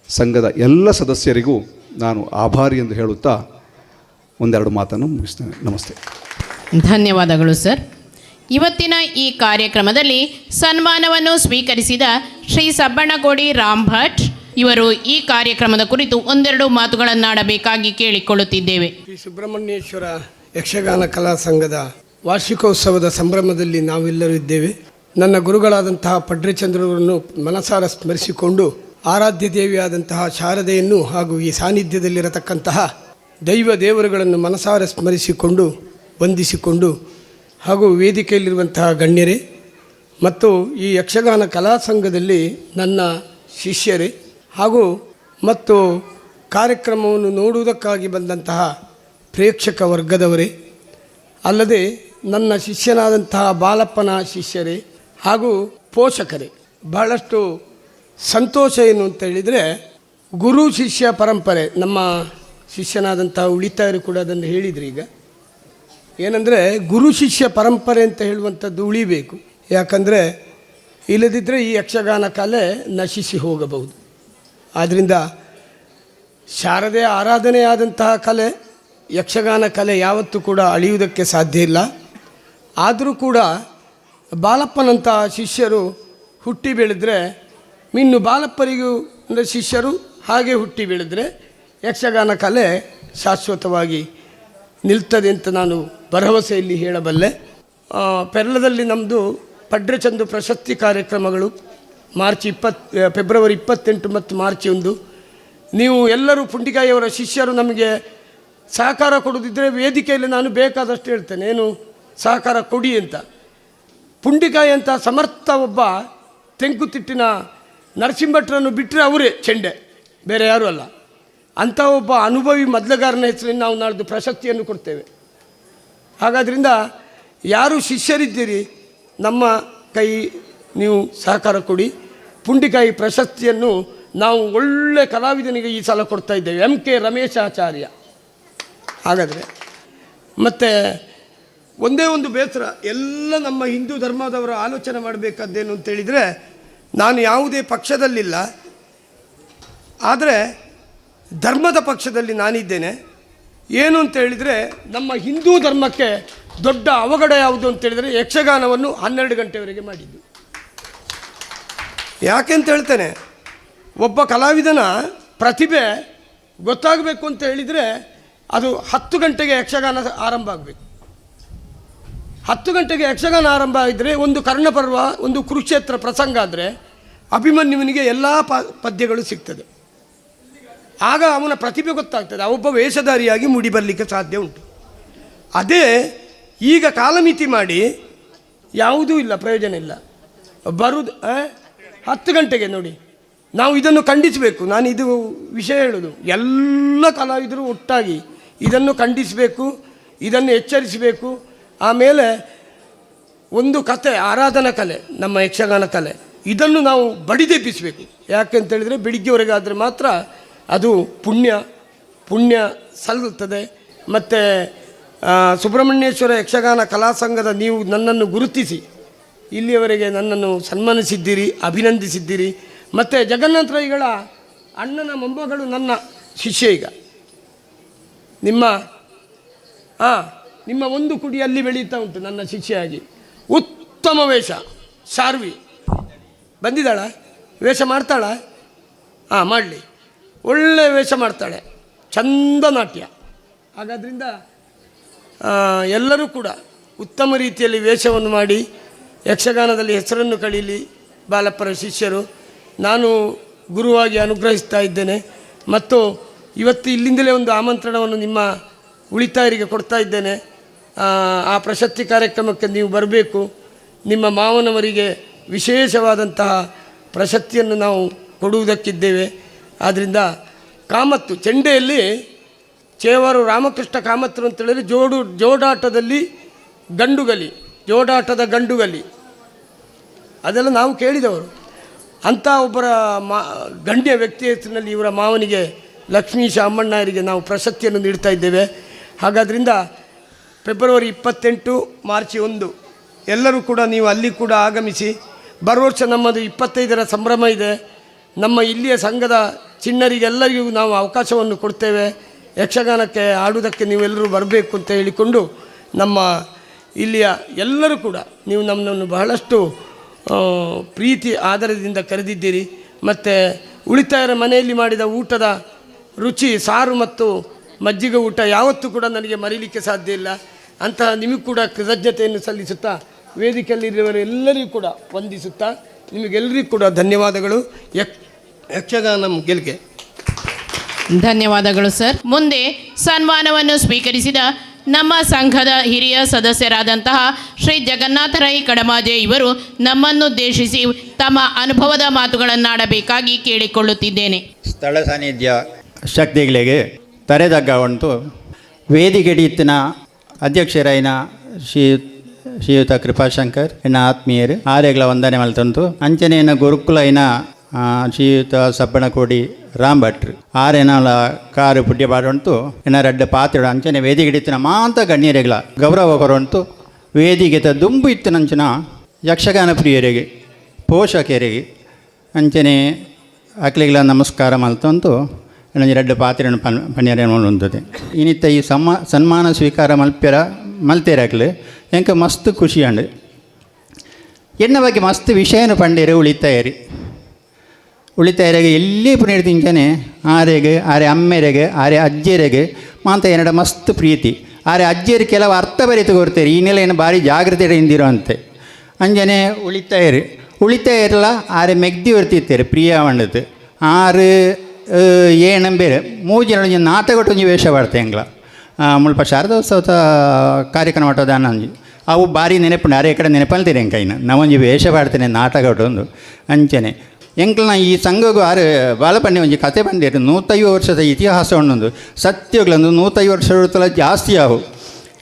ಸಂಘದ ಎಲ್ಲ ಸದಸ್ಯರಿಗೂ ನಾನು ಆಭಾರಿ ಎಂದು ಹೇಳುತ್ತಾ ಒಂದೆರಡು ಮಾತನ್ನು ಮುಗಿಸ್ತೇನೆ. ನಮಸ್ತೆ. ಧನ್ಯವಾದಗಳು ಸರ್. ಇವತ್ತಿನ ಈ ಕಾರ್ಯಕ್ರಮದಲ್ಲಿ ಸನ್ಮಾನವನ್ನು ಸ್ವೀಕರಿಸಿದ ಶ್ರೀ ಸಬ್ಬಣ್ಣಗೋಡಿ ರಾಮ್ ಭಟ್ ಇವರು ಈ ಕಾರ್ಯಕ್ರಮದ ಕುರಿತು ಒಂದೆರಡು ಮಾತುಗಳನ್ನಾಡಬೇಕಾಗಿ ಕೇಳಿಕೊಳ್ಳುತ್ತಿದ್ದೇವೆ. ಶ್ರೀ ಸುಬ್ರಹ್ಮಣ್ಯೇಶ್ವರ ಯಕ್ಷಗಾನ ಕಲಾ ಸಂಘದ ವಾರ್ಷಿಕೋತ್ಸವದ ಸಂಭ್ರಮದಲ್ಲಿ ನಾವೆಲ್ಲರೂ ಇದ್ದೇವೆ. ನನ್ನ ಗುರುಗಳಾದಂತಹ ಪಡ್ರೆಚಂದ್ರವರನ್ನು ಮನಸಾರ ಸ್ಮರಿಸಿಕೊಂಡು ಆರಾಧ್ಯ ದೇವಿಯಾದಂತಹ ಶಾರದೆಯನ್ನು ಹಾಗೂ ಈ ಸಾನ್ನಿಧ್ಯದಲ್ಲಿರತಕ್ಕಂತಹ ದೈವ ದೇವರುಗಳನ್ನು ಮನಸಾರ ಸ್ಮರಿಸಿಕೊಂಡು ವಂದಿಸಿಕೊಂಡು ಹಾಗೂ ವೇದಿಕೆಯಲ್ಲಿರುವಂತಹ ಗಣ್ಯರೇ ಮತ್ತು ಈ ಯಕ್ಷಗಾನ ಕಲಾ ಸಂಘದಲ್ಲಿ ನನ್ನ ಶಿಷ್ಯರೇ ಹಾಗೂ ಮತ್ತು ಕಾರ್ಯಕ್ರಮವನ್ನು ನೋಡುವುದಕ್ಕಾಗಿ ಬಂದಂತಹ ಪ್ರೇಕ್ಷಕ ವರ್ಗದವರೇ, ಅಲ್ಲದೆ ನನ್ನ ಶಿಷ್ಯನಾದಂತಹ ಬಾಲಪ್ಪನ ಶಿಷ್ಯರೇ ಹಾಗೂ ಪೋಷಕರೇ, ಬಹಳಷ್ಟು ಸಂತೋಷ ಏನು ಅಂತ ಹೇಳಿದರೆ ಗುರು ಶಿಷ್ಯ ಪರಂಪರೆ ನಮ್ಮ ಶಿಷ್ಯನಾದಂತಹ ಉಳಿತಾಯರು ಕೂಡ ಅದನ್ನು ಹೇಳಿದ್ರಿ. ಈಗ ಏನಂದರೆ ಗುರು ಶಿಷ್ಯ ಪರಂಪರೆ ಅಂತ ಹೇಳುವಂಥದ್ದು ಉಳಿಬೇಕು. ಯಾಕಂದರೆ ಇಲ್ಲದಿದ್ದರೆ ಈ ಯಕ್ಷಗಾನ ಕಲೆ ನಶಿಸಿ ಹೋಗಬಹುದು. ಆದ್ದರಿಂದ ಶಾರದೆ ಆರಾಧನೆಯಾದಂತಹ ಕಲೆ ಯಕ್ಷಗಾನ ಕಲೆ ಯಾವತ್ತೂ ಕೂಡ ಅಳಿಯುವುದಕ್ಕೆ ಸಾಧ್ಯ ಇಲ್ಲ. ಆದರೂ ಕೂಡ ಬಾಲಪ್ಪನಂತಹ ಶಿಷ್ಯರು ಹುಟ್ಟಿ ಬೆಳೆದರೆ ಇನ್ನು ಬಾಲಪ್ಪರಿಗೂ ಅಂದರೆ ಶಿಷ್ಯರು ಹಾಗೆ ಹುಟ್ಟಿ ಬೆಳೆದರೆ ಯಕ್ಷಗಾನ ಕಲೆ ಶಾಶ್ವತವಾಗಿ ನಿಲ್ತದೆ ಅಂತ ನಾನು ಭರವಸೆಯಲ್ಲಿ ಹೇಳಬಲ್ಲೆ. ಪೆರ್ಲದಲ್ಲಿ ನಮ್ಮದು ಪಡ್ರೆಚಂದು ಪ್ರಶಸ್ತಿ ಕಾರ್ಯಕ್ರಮಗಳು ಫೆಬ್ರವರಿ 28 ಮತ್ತು ಮಾರ್ಚ್ 1. ನೀವು ಎಲ್ಲರೂ ಪುಂಡಿಕಾಯಿಯವರ ಶಿಷ್ಯರು ನಮಗೆ ಸಹಕಾರ ಕೊಡೋದಿದ್ದರೆ ವೇದಿಕೆಯಲ್ಲಿ ನಾನು ಬೇಕಾದಷ್ಟು ಹೇಳ್ತೇನೆ, ಏನು ಸಹಕಾರ ಕೊಡಿ ಅಂತ. ಪುಂಡಿಕಾಯಿ ಅಂತ ಸಮರ್ಥ ಒಬ್ಬ ತೆಂಕುತಿಟ್ಟಿನ ನರಸಿಂಹಭಟ್ರನ್ನು ಬಿಟ್ಟರೆ ಅವರೇ ಚೆಂಡೆ, ಬೇರೆ ಯಾರೂ ಅಲ್ಲ. ಅಂಥ ಒಬ್ಬ ಅನುಭವಿ ಮೊದಲಗಾರನ ಹೆಸರಲ್ಲಿ ನಾವು ನಾಳ್ದು ಪ್ರಶಸ್ತಿಯನ್ನು ಕೊಡ್ತೇವೆ. ಹಾಗಾದ್ರಿಂದ ಯಾರು ಶಿಷ್ಯರಿದ್ದೀರಿ ನಮ್ಮ ಕೈ ನೀವು ಸಹಕಾರ ಕೊಡಿ. ಪುಂಡಿಕಾಯಿ ಪ್ರಶಸ್ತಿಯನ್ನು ನಾವು ಒಳ್ಳೆ ಕಲಾವಿದನಿಗೆ ಈ ಸಲ ಕೊಡ್ತಾ ಇದ್ದೇವೆ, MK ರಮೇಶಾಚಾರ್ಯ. ಹಾಗಾದರೆ ಮತ್ತು ಒಂದೇ ಒಂದು ಬೇಸರ, ಎಲ್ಲ ನಮ್ಮ ಹಿಂದೂ ಧರ್ಮದವರ ಆಲೋಚನೆ ಮಾಡಬೇಕಾದ್ದೇನು ಅಂತೇಳಿದರೆ, ನಾನು ಯಾವುದೇ ಪಕ್ಷದಲ್ಲಿಲ್ಲ, ಆದರೆ ಧರ್ಮದ ಪಕ್ಷದಲ್ಲಿ ನಾನಿದ್ದೇನೆ. ಏನು ಅಂತ ಹೇಳಿದರೆ, ನಮ್ಮ ಹಿಂದೂ ಧರ್ಮಕ್ಕೆ ದೊಡ್ಡ ಅವಘಡ ಯಾವುದು ಅಂತೇಳಿದರೆ ಯಕ್ಷಗಾನವನ್ನು 12 ಗಂಟೆವರೆಗೆ ಮಾಡಿದ್ದು. ಯಾಕೆ ಅಂತ ಹೇಳ್ತೇನೆ, ಒಬ್ಬ ಕಲಾವಿದನ ಪ್ರತಿಭೆ ಗೊತ್ತಾಗಬೇಕು ಅಂತ ಹೇಳಿದರೆ ಅದು 10 ಗಂಟೆಗೆ ಯಕ್ಷಗಾನ ಆರಂಭ ಆಗಬೇಕು. 10 ಗಂಟೆಗೆ ಯಕ್ಷಗಾನ ಆರಂಭ ಆಗಿದ್ದರೆ ಒಂದು ಕರ್ಣಪರ್ವ, ಒಂದು ಕುರುಕ್ಷೇತ್ರ ಪ್ರಸಂಗ ಆದರೆ ಅಭಿಮನ್ಯುವಿನಿಗೆ ಎಲ್ಲ ಪದ್ಯಗಳು ಸಿಗ್ತದೆ. ಆಗ ಅವನ ಪ್ರತಿಭೆ ಗೊತ್ತಾಗ್ತದೆ, ಒಬ್ಬ ವೇಷಧಾರಿಯಾಗಿ ಮುಡಿ ಬರಲಿಕ್ಕೆ ಸಾಧ್ಯ ಉಂಟು. ಅದೇ ಈಗ ಕಾಲಮಿತಿ ಮಾಡಿ ಯಾವುದೂ ಇಲ್ಲ, ಪ್ರಯೋಜನ ಇಲ್ಲ. ಬರುವುದು 10 ಗಂಟೆಗೆ ನೋಡಿ, ನಾವು ಇದನ್ನು ಖಂಡಿಸಬೇಕು. ನಾನು ಇದು ವಿಷಯ ಹೇಳೋದು, ಎಲ್ಲ ಕಲಾವಿದರು ಒಟ್ಟಾಗಿ ಇದನ್ನು ಖಂಡಿಸಬೇಕು, ಇದನ್ನು ಎಚ್ಚರಿಸಬೇಕು. ಆಮೇಲೆ ಒಂದು ಕತೆ, ಆರಾಧನಾ ಕಲೆ, ನಮ್ಮ ಯಕ್ಷಗಾನ ಕಲೆ, ಇದನ್ನು ನಾವು ಬಡಿದೆಬ್ಬಿಸಬೇಕು. ಯಾಕೆಂತೇಳಿದರೆ ಬೆಳಿಗ್ಗೆವರೆಗೆ ಆದರೆ ಮಾತ್ರ ಅದು ಪುಣ್ಯ ಸಲ್ಲುತ್ತದೆ. ಮತ್ತು ಸುಬ್ರಹ್ಮಣ್ಯೇಶ್ವರ ಯಕ್ಷಗಾನ ಕಲಾ ಸಂಘದ ನೀವು ನನ್ನನ್ನು ಗುರುತಿಸಿ ಇಲ್ಲಿಯವರೆಗೆ ನನ್ನನ್ನು ಸನ್ಮಾನಿಸಿದ್ದೀರಿ, ಅಭಿನಂದಿಸಿದ್ದೀರಿ. ಮತ್ತು ಜಗನ್ನಾಥ ರೈಗಳ ಅಣ್ಣನ ಮೊಮ್ಮಗಳು ನನ್ನ ಶಿಷ್ಯ. ಈಗ ನಿಮ್ಮ ಒಂದು ಕುಡಿಯಲ್ಲಿ ಬೆಳೀತಾ ಉಂಟು ನನ್ನ ಶಿಷ್ಯಾಗಿ. ಉತ್ತಮ ವೇಷ, ಶಾರ್ವಿ ಬಂದಿದ್ದಾಳ, ವೇಷ ಮಾಡ್ತಾಳ? ಮಾಡಲಿ, ಒಳ್ಳೆಯ ವೇಷ ಮಾಡ್ತಾಳೆ, ಚಂದ ನಾಟ್ಯ. ಹಾಗಾದ್ರಿಂದ ಎಲ್ಲರೂ ಕೂಡ ಉತ್ತಮ ರೀತಿಯಲ್ಲಿ ವೇಷವನ್ನು ಮಾಡಿ ಯಕ್ಷಗಾನದಲ್ಲಿ ಹೆಸರನ್ನು ಕಳೀಲಿ ಬಾಲಪ್ಪರ ಶಿಷ್ಯರು. ನಾನು ಗುರುವಾಗಿ ಅನುಗ್ರಹಿಸ್ತಾ ಇದ್ದೇನೆ. ಮತ್ತು ಇವತ್ತು ಇಲ್ಲಿಂದಲೇ ಒಂದು ಆಮಂತ್ರಣವನ್ನು ನಿಮ್ಮ ಉಳಿತಾಯರಿಗೆ ಕೊಡ್ತಾ ಇದ್ದೇನೆ. ಆ ಪ್ರಶಸ್ತಿ ಕಾರ್ಯಕ್ರಮಕ್ಕೆ ನೀವು ಬರಬೇಕು. ನಿಮ್ಮ ಮಾವನವರಿಗೆ ವಿಶೇಷವಾದಂತಹ ಪ್ರಶಸ್ತಿಯನ್ನು ನಾವು ಕೊಡುವುದಕ್ಕಿದ್ದೇವೆ. ಆದ್ದರಿಂದ ಕಾಮತ್ತು ಚೆಂಡೆಯಲ್ಲಿ ಚೇವಾರು ರಾಮಕೃಷ್ಣ ಕಾಮತ್ರು ಅಂತೇಳಿದರೆ ಜೋಡಾಟದಲ್ಲಿ ಜೋಡಾಟದ ಗಂಡುಗಲಿ ಅದೆಲ್ಲ ನಾವು ಕೇಳಿದವರು. ಅಂಥ ಒಬ್ಬರ ಗಣ್ಯ ವ್ಯಕ್ತಿ ಹೆಸರಿನಲ್ಲಿ ಇವರ ಮಾವನಿಗೆ ಲಕ್ಷ್ಮೀಶ ಅಮ್ಮಣ್ಣರಿಗೆ ನಾವು ಪ್ರಶಸ್ತಿಯನ್ನು ನೀಡ್ತಾ ಇದ್ದೇವೆ. ಹಾಗಾದ್ರಿಂದ ಫೆಬ್ರವರಿ 28, ಮಾರ್ಚ್ 1 ಎಲ್ಲರೂ ಕೂಡ ನೀವು ಅಲ್ಲಿ ಕೂಡ ಆಗಮಿಸಿ. ಬರುವ ವರ್ಷ ನಮ್ಮದು 25ರ ಸಂಭ್ರಮ ಇದೆ. ನಮ್ಮ ಇಲ್ಲಿಯ ಸಂಘದ ಚಿಣ್ಣರಿಗೆಲ್ಲರಿಗೂ ನಾವು ಅವಕಾಶವನ್ನು ಕೊಡ್ತೇವೆ. ಯಕ್ಷಗಾನಕ್ಕೆ ಆಡುವುದಕ್ಕೆ ನೀವೆಲ್ಲರೂ ಬರಬೇಕು ಅಂತ ಹೇಳಿಕೊಂಡು ನಮ್ಮ ಇಲ್ಲಿಯ ಎಲ್ಲರೂ ಕೂಡ ನೀವು ನಮ್ಮನ್ನು ಬಹಳಷ್ಟು ಪ್ರೀತಿ ಆಧಾರದಿಂದ ಕರೆದಿದ್ದೀರಿ. ಮತ್ತು ಉಳಿತಾಯರ ಮನೆಯಲ್ಲಿ ಮಾಡಿದ ಊಟದ ರುಚಿ, ಸಾರು ಮತ್ತು ಮಜ್ಜಿಗೆ ಊಟ ಯಾವತ್ತೂ ಕೂಡ ನನಗೆ ಮರೀಲಿಕ್ಕೆ ಸಾಧ್ಯ ಇಲ್ಲ. ಅಂತಹ ನಿಮಗೆ ಕೂಡ ಕೃತಜ್ಞತೆಯನ್ನು ಸಲ್ಲಿಸುತ್ತಾ, ವೇದಿಕೆಯಲ್ಲಿರುವವರೆಲ್ಲರಿಗೂ ಕೂಡ ವಂದಿಸುತ್ತಾ, ನಿಮಗೆಲ್ಲರಿಗೂ ಕೂಡ ಧನ್ಯವಾದಗಳು. ಯಕ್ಷಗಾನ ಗೆಲ್ಗೆ ಧನ್ಯವಾದಗಳು ಸರ್. ಮುಂದೆ ಸನ್ಮಾನವನ್ನು ಸ್ವೀಕರಿಸಿದ ನಮ್ಮ ಸಂಘದ ಹಿರಿಯ ಸದಸ್ಯರಾದಂತಹ ಶ್ರೀ ಜಗನ್ನಾಥ ರೈ ಕಡಮಾಜೆ ಇವರು ನಮ್ಮನ್ನುದ್ದೇಶಿಸಿ ತಮ್ಮ ಅನುಭವದ ಮಾತುಗಳನ್ನಾಡಬೇಕಾಗಿ ಕೇಳಿಕೊಳ್ಳುತ್ತಿದ್ದೇನೆ. ಸ್ಥಳ ಸಾನ್ನಿಧ್ಯ ಶಕ್ತಿಗಳಿಗೆ ತರೆದಗ್ಗ ಉಂಟು. ವೇದಿಕೆಡಿತ್ತಿನ ಅಧ್ಯಕ್ಷರೈನ ಶ್ರೀಯುತ ಕೃಪಾಶಂಕರ್ ಎನ್ನ ಆತ್ಮೀಯರು ಆರೆಗಳ ವಂದನೆ ಮಲ್ತಂತು. ಅಂಚನೆಯ ಗುರುಕುಲೈನ ಶ್ರೀಯುತ ಸಬ್ಬಣಕೋಡಿ ರಾಮ್ ಭಟ್ರು ಆರೆನಾಳ ಕಾರು ಪುಡ್ಯ ಪಾಡುಂಟು ಎನ್ನ ರಡ್ಡ ಪಾತ್ರೆಗಳು ಅಂಚನೆ ವೇದಿಕೆ ಇತ್ತಿನ ಮಾಂತ ಗಣ್ಯರೆಗಳ ಗೌರವ ಕೊರುಂಟು. ವೇದಿಕೆತ ದುಂಬು ಇತ್ತಿನಂಚಿನ ಯಕ್ಷಗಾನ ಪ್ರಿಯರಿಗೆ ಪೋಷಕರಿಗೆ ಅಂಚನೆ ಅಕ್ಲಿಗಳ ನಮಸ್ಕಾರ ಮಲ್ತಂತು ಎಣ್ಣೆ ರಡ್ಡ ಪಾತ್ರೆಯನ್ನು ಪಣ್ಯರ ಉಂಟದೆ. ಇನ್ನಿತ್ತ ಈ ಸನ್ಮಾನ ಸ್ವೀಕಾರ ಮಲ್ತೇರಾಕ್ಲು ಎಂಕ ಮಸ್ತ್ ಖುಷಿ ಅಂಡು ಎನ್ನ ಬಗ್ಗೆ ಮಸ್ತ್ ವಿಷಯನ ಪಂಡೇರು ಉಳಿತಾಯರಿಗೆ ಎಲ್ಲಿ ಪುನೀರ್ ತಿಂಚಾನೆ ಆರೆಗೆ ಆರೆ ಅಮ್ಮೆರೆಗೆ ಆರೆ ಅಜ್ಜಿಯರೆಗೆ ಮಾಂತ ಏನಡ ಮಸ್ತ್ ಪ್ರೀತಿ. ಆರೆ ಅಜ್ಜಿಯರು ಕೆಲವು ಅರ್ಥ ಬರೀತು ಕೊಡ್ತಾರೆ, ಈ ನೆಲೆ ಏನು ಭಾರಿ ಜಾಗ್ರತೆ ಇಂದಿರೋ ಅಂತೆ. ಅಂಜನೆ ಉಳಿತಾಯರೆಲ್ಲ ಆರೆ ಮೆಗ್ದಿ ಬರ್ತಿರ್ತಾರೆ ಪ್ರಿಯ ಮಂಡದು 6-7 ಬೇರೆ 3 ಜನ ನಾಟಕ ಒಂಜಿ ವೇಷ ಮಾಡ್ತೆ ಎಂಗ್ಲ ಮುಲ್ಪ ಶಾರದೋತ್ಸವದ ಕಾರ್ಯಕ್ರಮ ಮಾಡೋದು ಅನ್ನಂಜಿ ಅವು ಭಾರಿ ನೆನಪುಂಡು. ಅರೆ ಕಡೆ ನೆನಪಲ್ತೀರಿ ಎಂಕೈನ ನಾವೊಂಜಿ ವೇಷ ಮಾಡ್ತೇನೆ ನಾಟಕ ಒಂದು ಅಂಚನೆ ಎಂಕ್ಲನ ಈ ಸಂಘಗೂ ಬಾಲಪಂಡೆ ಒಂಜಿ ಕತೆ ಬಂದಿರು 150 ವರ್ಷದ ಇತಿಹಾಸ ಉಂಡೊಂದು ಸತ್ಯಗಳೊಂದು 150 ವರ್ಷ ಜಾಸ್ತಿ ಅವು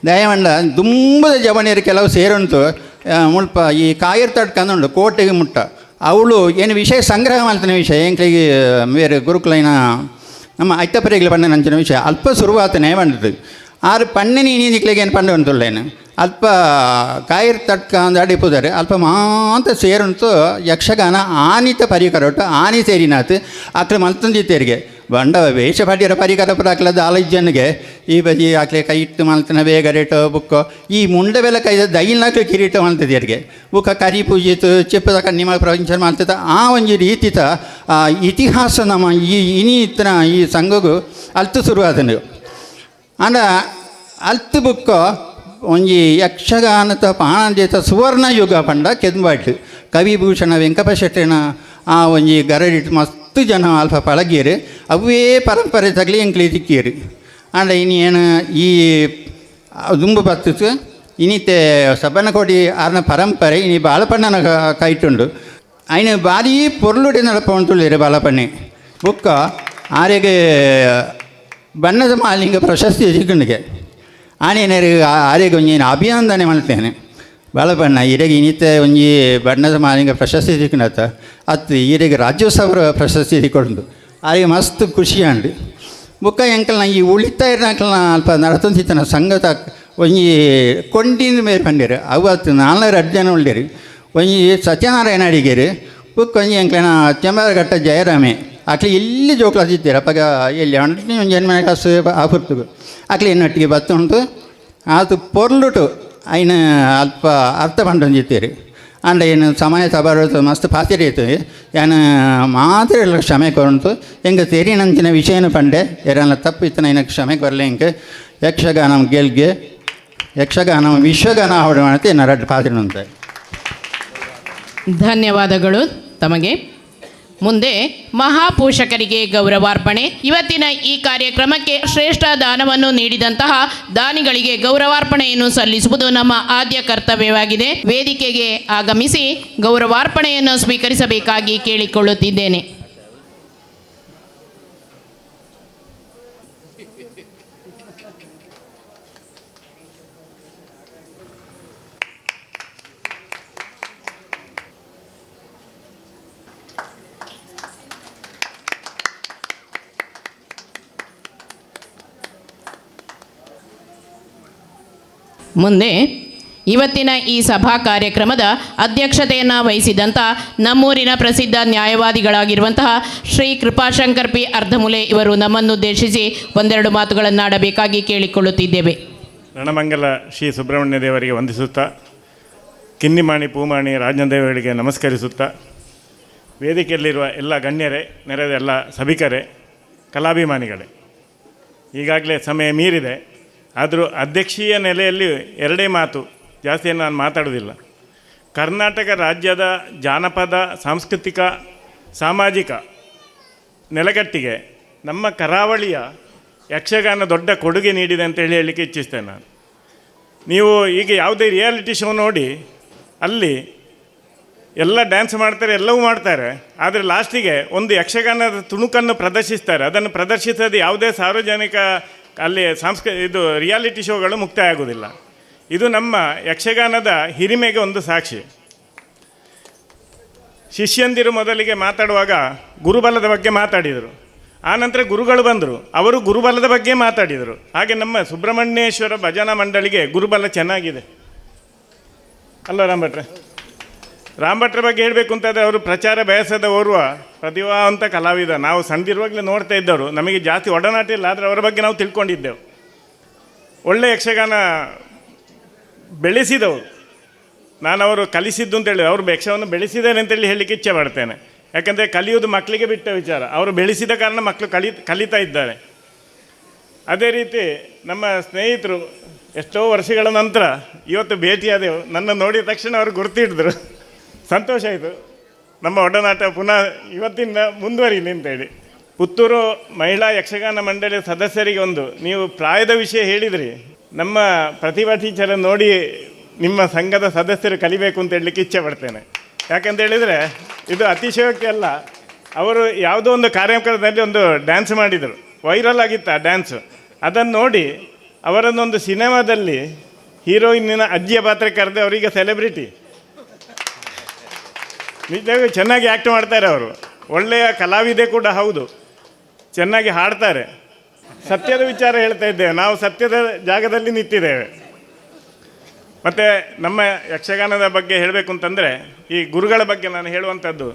ದಯಮಂಡ ದುಂಬದ ಜವಣಿಯರು ಕೆಲವು ಸೇರುಂಟು ಮುಲ್ಪ ಈ ಕಾಯಿರ್ ತಡ್ಕಂದುಂಡು ಕೋಟೆಗೆ ಮುಟ್ಟ ಅವಳು ಏನು ವಿಷಯ ಸಂಗ್ರಹ ಮಾಡ್ತಾನೆ ವಿಷಯ ಎಂಕ್ಲಿಗೆ ಬೇರೆ ಗುರುಕುಲೈನ ನಮ್ಮ ಐತಪರಿಗಳು ಪಂಡ ನಂಚಿನ ವಿಷಯ ಅಲ್ಪ ಶುರುವಾತನೇ ಬಂದಿದ್ದು ಆರು ಪಣ್ಣೆ ನೀನಿಕ್ಲಿಗೆ ಏನು ಪಂಡ ಉಂಟುಳ್ಳೇನು ಅಲ್ಪ ಕಾಯಿರ್ ತಟ್ಕ ಅಂದು ಅಡಿಪುದರೆ ಅಲ್ಪ ಮಾಂತ ಸೇರುಂಟು ಯಕ್ಷಗಾನ ಆನಿತ ಪರಿಕರೊಟ್ಟು ಆನಿ ಸೇರಿನಾತು ಅಕ್ಲ ಮಲ್ತಂದಿತ್ತೇರಿಗೆ ಬಂಡ ವೇಷ ಪಾಡ್ಯರ ಪರಿಕರ ಪುರಾಕ್ಲದ 5 ಜನಗೆ ಈ ಬಜಿ ಹಾಕ್ಲೆ ಕೈ ಇಟ್ಟು ಮಲ್ತನ ಬೇಗ ರೇಟ್ ಬುಕ್ಕು ಈ ಮುಂಡೆ ಬೆಲೆ ಕೈ ದೈಲ್ನಾಕ್ಲೆ ಕಿರೀಟ ಮಲ್ತದೆ ಅವರಿಗೆ ಬುಕ್ಕ ಕರಿ ಪೂಜಿತು ಚೆಪ್ಪದ ಕಣ್ಣಿಮ ಪ್ರಪಂಚ ಮಾಡ್ತದ ಆ ಒಂದು ರೀತಿತ ಇತಿಹಾಸ ನಮ್ಮ ಇನಿ ಇತ್ತನ ಈ ಸಂಘಗೂ ಅಲ್ತು ಶುರುವಾದನು ಅಂಡ ಅಲ್ತು ಬುಕ್ಕು ಒಂಜಿ ಯಕ್ಷಗಾನದ ಪಾಣಂದೇತ ಸುವರ್ಣ ಯುಗ ಪಂಡ ಕೆಂಬಾಟ್ಲು ಕವಿಭೂಷಣ ವೆಂಕಟ ಶೆಟ್ಟಣ ಆ ಒಂಜಿ ಗರಡಿಟ್ಟು ಮಸ್ತ್ ಜನ ಅಲ್ಪ ಪಳಗೀರು ಅವೇ ಪರಂಪರೆ ತಗಲಿ ಎಂಕ್ಲಿ ತಿಕ್ಕೀರು ಅಂಡ ಇನ್ನು ಏನು ಈ ದುಂಬು ಬತ್ತಿತು ಇನ್ನಿತ್ತೆ ಸಬ್ಬನಕೋಟಿ ಆರ್ನ ಪರಂಪರೆ ಇನಿ ಬಾಳಪಣ್ಣನ ಕೈಟುಂಡು ಅಯ್ನ ಭಾರಿ ಪೊರ್ಲುಡೆ ನಡಪಂತುಳ್ಳೇರು ಬಾಳಪಣ್ಣೆ ಬುಕ್ಕ ಆರೆಗೆ ಬಣ್ಣದ ಮಾಲಿಂಗ ಪ್ರಶಸ್ತಿ ಸಿಕ್ಕಂಡಿಗೆ ಆನೇನರು ಆರೆಗೆ ಒಂಜೇನು ಅಭಿನಂದನೆ ಮಾಡ್ತೇನೆ ಬಾಳಬಣ್ಣ ಈರೆಗೆ ಇನ್ನಿತ್ತೆ ಒಂಜಿ ಬಣ್ಣದ ಮಾಲಿಂಗ ಪ್ರಶಸ್ತಿ ಸಿಕ್ಕಣತ್ತ ಅತ್ತು ಈರೆಗೆ ರಾಜ್ಯೋತ್ಸವ ಪ್ರಶಸ್ತಿ ಸಿಕ್ಕೊಂಡು ಆರೆಗೆ ಮಸ್ತ್ ಖುಷಿ ಅಂಡು ಬುಕ್ಕ ಎಂಕಲ್ನ ಈ ಉಳಿತಾಯ ಅಂಕಲ್ನ ಅಲ್ಪ ನಡತಂತಿತ್ತನ ಸಂಘದ ಒಂಜಿ ಕೊಂಡಿನ ಮೇಲೆ ಪಂಡೇರು ಅವತ್ತು 4 ಜನ ಉಳ್ಳೇರು ಒಂಜಿ ಸತ್ಯನಾರಾಯಣ ಅಡಿಗೇರು ಬುಕ್ಕ ಒಂಜಿ ಎಂಕ್ಲನ ಚೆಂಬರಘಟ್ಟ ಜಯರಾಮೆ ಅಕ್ಲಿ ಎಲ್ಲಿ ಜೋಕ್ಲಾತಿದ್ದೀರ ಅಪ್ಪಗ ಎಲ್ಲಿ ಒಂಟನೆ ಒಂದು ಜನ್ಮನೆ ಕಾಸು ಆಪುರ್ತು ಅಕ್ಲಿ ಎನ್ನೊಟ್ಟಿಗೆ ಬತ್ತುಂಟು ಅದು ಪೊರ್ಲುಟು ಅಯ್ನ ಅಲ್ಪ ಅರ್ಥ ಪಂಡೊಂದಿತ್ತೀರಿ ಅಂಡ ಏನು ಸಮಯ ತಬಾರದು ಮಸ್ತ್ ಪಾತಿರಿ ಆಯ್ತು ಏನು ಮಾತ್ರ ಎಲ್ಲ ಕ್ಷಮೆ ಕೊರಂತು ಹೆಂಗೆ ತೆರಿ ನಂಚಿನ ವಿಷಯನೂ ಪಂಡೆ ಯಾರನ್ನ ತಪ್ಪಿತ್ತು ಏನಕ್ಕೆ ಕ್ಷಮೆ ಕೊರಲೆ ಹೆಂಗೆ ಯಕ್ಷಗಾನ ಗೆಲ್ಗೆ ಯಕ್ಷಗಾನ ವಿಶ್ವಗಾನ ಆವಡ ಮಾಡ್ತೆ ನರಡ್ ಪಾತ್ರಿನಂತೆ ಧನ್ಯವಾದಗಳು ತಮಗೆ. ಮುಂದೆ ಮಹಾಪೋಷಕರಿಗೆ ಗೌರವಾರ್ಪಣೆ. ಇವತ್ತಿನ ಈ ಕಾರ್ಯಕ್ರಮಕ್ಕೆ ಶ್ರೇಷ್ಠ ದಾನವನ್ನು ನೀಡಿದಂತಹ ದಾನಿಗಳಿಗೆ ಗೌರವಾರ್ಪಣೆಯನ್ನು ಸಲ್ಲಿಸುವುದು ನಮ್ಮ ಆದ್ಯ ಕರ್ತವ್ಯವಾಗಿದೆ. ವೇದಿಕೆಗೆ ಆಗಮಿಸಿ ಗೌರವಾರ್ಪಣೆಯನ್ನು ಸ್ವೀಕರಿಸಬೇಕಾಗಿ ಕೇಳಿಕೊಳ್ಳುತ್ತಿದ್ದೇನೆ. ಮುಂದೆ ಇವತ್ತಿನ ಈ ಸಭಾ ಕಾರ್ಯಕ್ರಮದ ಅಧ್ಯಕ್ಷತೆಯನ್ನು ವಹಿಸಿದಂಥ ನಮ್ಮೂರಿನ ಪ್ರಸಿದ್ಧ ನ್ಯಾಯವಾದಿಗಳಾಗಿರುವಂತಹ ಶ್ರೀ ಕೃಪಾಶಂಕರ್ ಪಿ ಅರ್ಧಮೂಲೆ ಇವರು ನಮ್ಮನ್ನುದ್ದೇಶಿಸಿ ಒಂದೆರಡು ಮಾತುಗಳನ್ನಾಡಬೇಕಾಗಿ ಕೇಳಿಕೊಳ್ಳುತ್ತಿದ್ದೇವೆ. ರಣಮಂಗಲ ಶ್ರೀ ಸುಬ್ರಹ್ಮಣ್ಯ ದೇವರಿಗೆ ವಂದಿಸುತ್ತಾ, ಕಿನ್ನಿಮಾಣಿ ಪೂಮಾಣಿ ರಾಜದೇವರಿಗೆ ನಮಸ್ಕರಿಸುತ್ತಾ, ವೇದಿಕೆಯಲ್ಲಿರುವ ಎಲ್ಲ ಗಣ್ಯರೇ, ನೆರೆದ ಎಲ್ಲ ಸಭಿಕರೇ, ಕಲಾಭಿಮಾನಿಗಳೇ, ಈಗಾಗಲೇ ಸಮಯ ಮೀರಿದೆ. ಆದರೂ ಅಧ್ಯಕ್ಷೀಯ ನೆಲೆಯಲ್ಲಿ ಎರಡೇ ಮಾತು, ಜಾಸ್ತಿಯನ್ನು ನಾನು ಮಾತಾಡೋದಿಲ್ಲ. ಕರ್ನಾಟಕ ರಾಜ್ಯದ ಜಾನಪದ, ಸಾಂಸ್ಕೃತಿಕ, ಸಾಮಾಜಿಕ ನೆಲೆಗಟ್ಟಿಗೆ ನಮ್ಮ ಕರಾವಳಿಯ ಯಕ್ಷಗಾನ ದೊಡ್ಡ ಕೊಡುಗೆ ನೀಡಿದೆ ಅಂತೇಳಿ ಹೇಳಲಿಕ್ಕೆ ಇಚ್ಛಿಸ್ತೇನೆ ನಾನು. ನೀವು ಈಗ ಯಾವುದೇ ರಿಯಾಲಿಟಿ ಶೋ ನೋಡಿ, ಅಲ್ಲಿ ಎಲ್ಲ ಡ್ಯಾನ್ಸ್ ಮಾಡ್ತಾರೆ, ಎಲ್ಲವೂ ಮಾಡ್ತಾರೆ, ಆದರೆ ಲಾಸ್ಟಿಗೆ ಒಂದು ಯಕ್ಷಗಾನದ ತುಣುಕನ್ನು ಪ್ರದರ್ಶಿಸ್ತಾರೆ. ಅದನ್ನು ಪ್ರದರ್ಶಿಸೋದು ಯಾವುದೇ ಸಾರ್ವಜನಿಕ ಅಲ್ಲಿ ಇದು ರಿಯಾಲಿಟಿ ಶೋಗಳು ಮುಕ್ತಾಯ ಆಗೋದಿಲ್ಲ. ಇದು ನಮ್ಮ ಯಕ್ಷಗಾನದ ಹಿರಿಮೆಗೆ ಒಂದು ಸಾಕ್ಷಿ. ಶಿಷ್ಯಂದಿರು ಮೊದಲಿಗೆ ಮಾತಾಡುವಾಗ ಗುರುಬಲದ ಬಗ್ಗೆ ಮಾತಾಡಿದರು. ಆನಂತರ ಗುರುಗಳು ಬಂದರು, ಅವರು ಗುರುಬಲದ ಬಗ್ಗೆ ಮಾತಾಡಿದರು. ಹಾಗೆ ನಮ್ಮ ಸುಬ್ರಹ್ಮಣ್ಯೇಶ್ವರ ಭಜನಾ ಮಂಡಳಿಗೆ ಗುರುಬಲ ಚೆನ್ನಾಗಿದೆ ಅಲ್ಲ ರಾಮಭಟ್ರೆ? ರಾಮಭಟ್ರ ಬಗ್ಗೆ ಹೇಳಬೇಕು ಅಂತಂದರೆ ಅವರು ಪ್ರಚಾರ ಬಯಸದ ಓರ್ವ ಪ್ರತಿಭಾವಂತ ಕಲಾವಿದ. ನಾವು ಸಣ್ಣದಿರುವಾಗಲೇ ನೋಡ್ತಾ ಇದ್ದವರು, ನಮಗೆ ಜಾಸ್ತಿ ಒಡನಾಟ ಇಲ್ಲ, ಆದರೆ ಅವರ ಬಗ್ಗೆ ನಾವು ತಿಳ್ಕೊಂಡಿದ್ದೆವು. ಒಳ್ಳೆ ಯಕ್ಷಗಾನ ಬೆಳೆಸಿದವರು. ನಾನು ಅವರು ಕಲಿಸಿದ್ದು ಅಂತೇಳಿ, ಅವರು ಯಕ್ಷವನ್ನು ಬೆಳೆಸಿದ್ದಾರೆ ಅಂತೇಳಿ ಹೇಳಲಿಕ್ಕೆ ಇಚ್ಛೆ ಪಡ್ತೇನೆ. ಯಾಕಂದರೆ ಕಲಿಯುವುದು ಮಕ್ಕಳಿಗೆ ಬಿಟ್ಟ ವಿಚಾರ, ಅವರು ಬೆಳೆಸಿದ ಕಾರಣ ಮಕ್ಕಳು ಕಲಿತಾ ಇದ್ದಾರೆ. ಅದೇ ರೀತಿ ನಮ್ಮ ಸ್ನೇಹಿತರು ಎಷ್ಟೋ ವರ್ಷಗಳ ನಂತರ ಇವತ್ತು ಭೇಟಿಯಾದೆವು. ನನ್ನ ನೋಡಿದ ತಕ್ಷಣ ಅವರು ಗುರ್ತಿಡಿದ್ರು. ಸಂತೋಷ ಆಯಿತು. ನಮ್ಮ ಒಡನಾಟ ಪುನಃ ಇವತ್ತಿಂದ ಮುಂದುವರಿಲಿ ಅಂತೇಳಿ. ಪುತ್ತೂರು ಮಹಿಳಾ ಯಕ್ಷಗಾನ ಮಂಡಳಿಯ ಸದಸ್ಯರಿಗೆ ನೀವು ಪ್ರಾಯದ ವಿಷಯ ಹೇಳಿದ್ರಿ. ನಮ್ಮ ಪ್ರತಿಭಾ ಟೀಚರನ್ನು ನೋಡಿ ನಿಮ್ಮ ಸಂಘದ ಸದಸ್ಯರು ಕಲಿಬೇಕು ಅಂತ ಹೇಳಲಿಕ್ಕೆ ಇಚ್ಛೆ ಪಡ್ತೇನೆ. ಯಾಕಂತ ಹೇಳಿದರೆ ಇದು ಅತಿಶಯೋಕ್ತಿ ಅಲ್ಲ. ಅವರು ಯಾವುದೋ ಒಂದು ಕಾರ್ಯಕ್ರಮದಲ್ಲಿ ಒಂದು ಡ್ಯಾನ್ಸ್ ಮಾಡಿದರು, ವೈರಲ್ ಆಗಿತ್ತು ಆ ಡ್ಯಾನ್ಸು. ಅದನ್ನು ನೋಡಿ ಅವರನ್ನೊಂದು ಸಿನಿಮಾದಲ್ಲಿ ಹೀರೋಯಿನ್ನಿನ ಅಜ್ಜಿಯ ಪಾತ್ರ ಕರೆದು ಅವರಿಗೆ ಸೆಲೆಬ್ರಿಟಿ. ನಿಜವಾಗಿ ಚೆನ್ನಾಗಿ ಆ್ಯಕ್ಟ್ ಮಾಡ್ತಾರೆ ಅವರು. ಒಳ್ಳೆಯ ಕಲಾವಿದೆ ಕೂಡ ಹೌದು, ಚೆನ್ನಾಗಿ ಹಾಡ್ತಾರೆ. ಸತ್ಯದ ವಿಚಾರ ಹೇಳ್ತಾ ಇದ್ದೇವೆ, ನಾವು ಸತ್ಯದ ಜಾಗದಲ್ಲಿ ನಿಂತಿದ್ದೇವೆ. ಮತ್ತು ನಮ್ಮ ಯಕ್ಷಗಾನದ ಬಗ್ಗೆ ಹೇಳಬೇಕು ಅಂತಂದರೆ, ಈ ಗುರುಗಳ ಬಗ್ಗೆ ನಾನು ಹೇಳುವಂಥದ್ದು,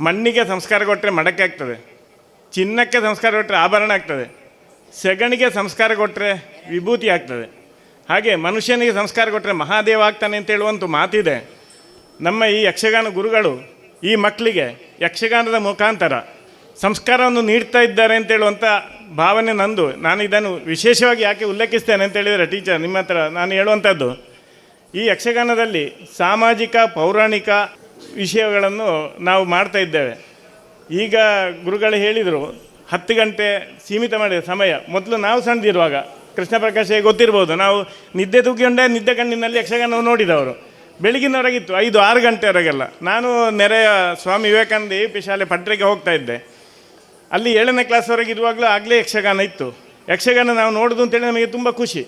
ಮಣ್ಣಿಗೆ ಸಂಸ್ಕಾರ ಕೊಟ್ಟರೆ ಮಡಕೆ ಆಗ್ತದೆ, ಚಿನ್ನಕ್ಕೆ ಸಂಸ್ಕಾರ ಕೊಟ್ಟರೆ ಆಭರಣ ಆಗ್ತದೆ, ಸೆಗಣಿಗೆ ಸಂಸ್ಕಾರ ಕೊಟ್ಟರೆ ವಿಭೂತಿ ಆಗ್ತದೆ, ಹಾಗೆ ಮನುಷ್ಯನಿಗೆ ಸಂಸ್ಕಾರ ಕೊಟ್ಟರೆ ಮಹಾದೇವ ಆಗ್ತಾನೆ ಅಂತ ಹೇಳುವಂಥ ಮಾತಿದೆ. ನಮ್ಮ ಈ ಯಕ್ಷಗಾನ ಗುರುಗಳು ಈ ಮಕ್ಕಳಿಗೆ ಯಕ್ಷಗಾನದ ಮುಖಾಂತರ ಸಂಸ್ಕಾರವನ್ನು ನೀಡ್ತಾ ಇದ್ದಾರೆ ಅಂತ ಹೇಳುವಂಥ ಭಾವನೆ ನಂದು. ನಾನು ಇದನ್ನು ವಿಶೇಷವಾಗಿ ಯಾಕೆ ಉಲ್ಲೇಖಿಸ್ತೇನೆ ಅಂತ ಹೇಳಿದರೆ, ಟೀಚರ್ ನಿಮ್ಮ ಹತ್ರ ನಾನು ಹೇಳುವಂಥದ್ದು, ಈ ಯಕ್ಷಗಾನದಲ್ಲಿ ಸಾಮಾಜಿಕ ಪೌರಾಣಿಕ ವಿಷಯಗಳನ್ನು ನಾವು ಮಾಡ್ತಾ ಇದ್ದೇವೆ. ಈಗ ಗುರುಗಳು ಹೇಳಿದರು 10 ಗಂಟೆ ಸೀಮಿತ ಮಾಡಿದ ಸಮಯ. ಮೊದಲು ನಾವು ಸಣ್ಣದಿರುವಾಗ ಕೃಷ್ಣ ಪ್ರಕಾಶ ಗೊತ್ತಿರ್ಬೋದು, ನಾವು ನಿದ್ದೆ ತೂಗಿಕೊಂಡೇ ನಿದ್ದೆ ಕಣ್ಣಿನಲ್ಲಿ ಯಕ್ಷಗಾನವು ನೋಡಿದವರು. ಬೆಳಗಿನವರೆಗಿತ್ತು 5-6 ಗಂಟೆವರೆಗೆಲ್ಲ. ನಾನು ನೆರೆಯ ಸ್ವಾಮಿ ವಿವೇಕಾನಂದ AP ಶಾಲೆ ಪಟ್ರಿಗೆ ಹೋಗ್ತಾ ಇದ್ದೆ. ಅಲ್ಲಿ 7ನೇ ಕ್ಲಾಸ್ವರೆಗೆ ಇರುವಾಗಲೂ ಆಗಲೇ ಯಕ್ಷಗಾನ ಇತ್ತು. ಯಕ್ಷಗಾನ ನಾವು ನೋಡೋದು ಅಂತೇಳಿ ನಮಗೆ ತುಂಬ ಖುಷಿ.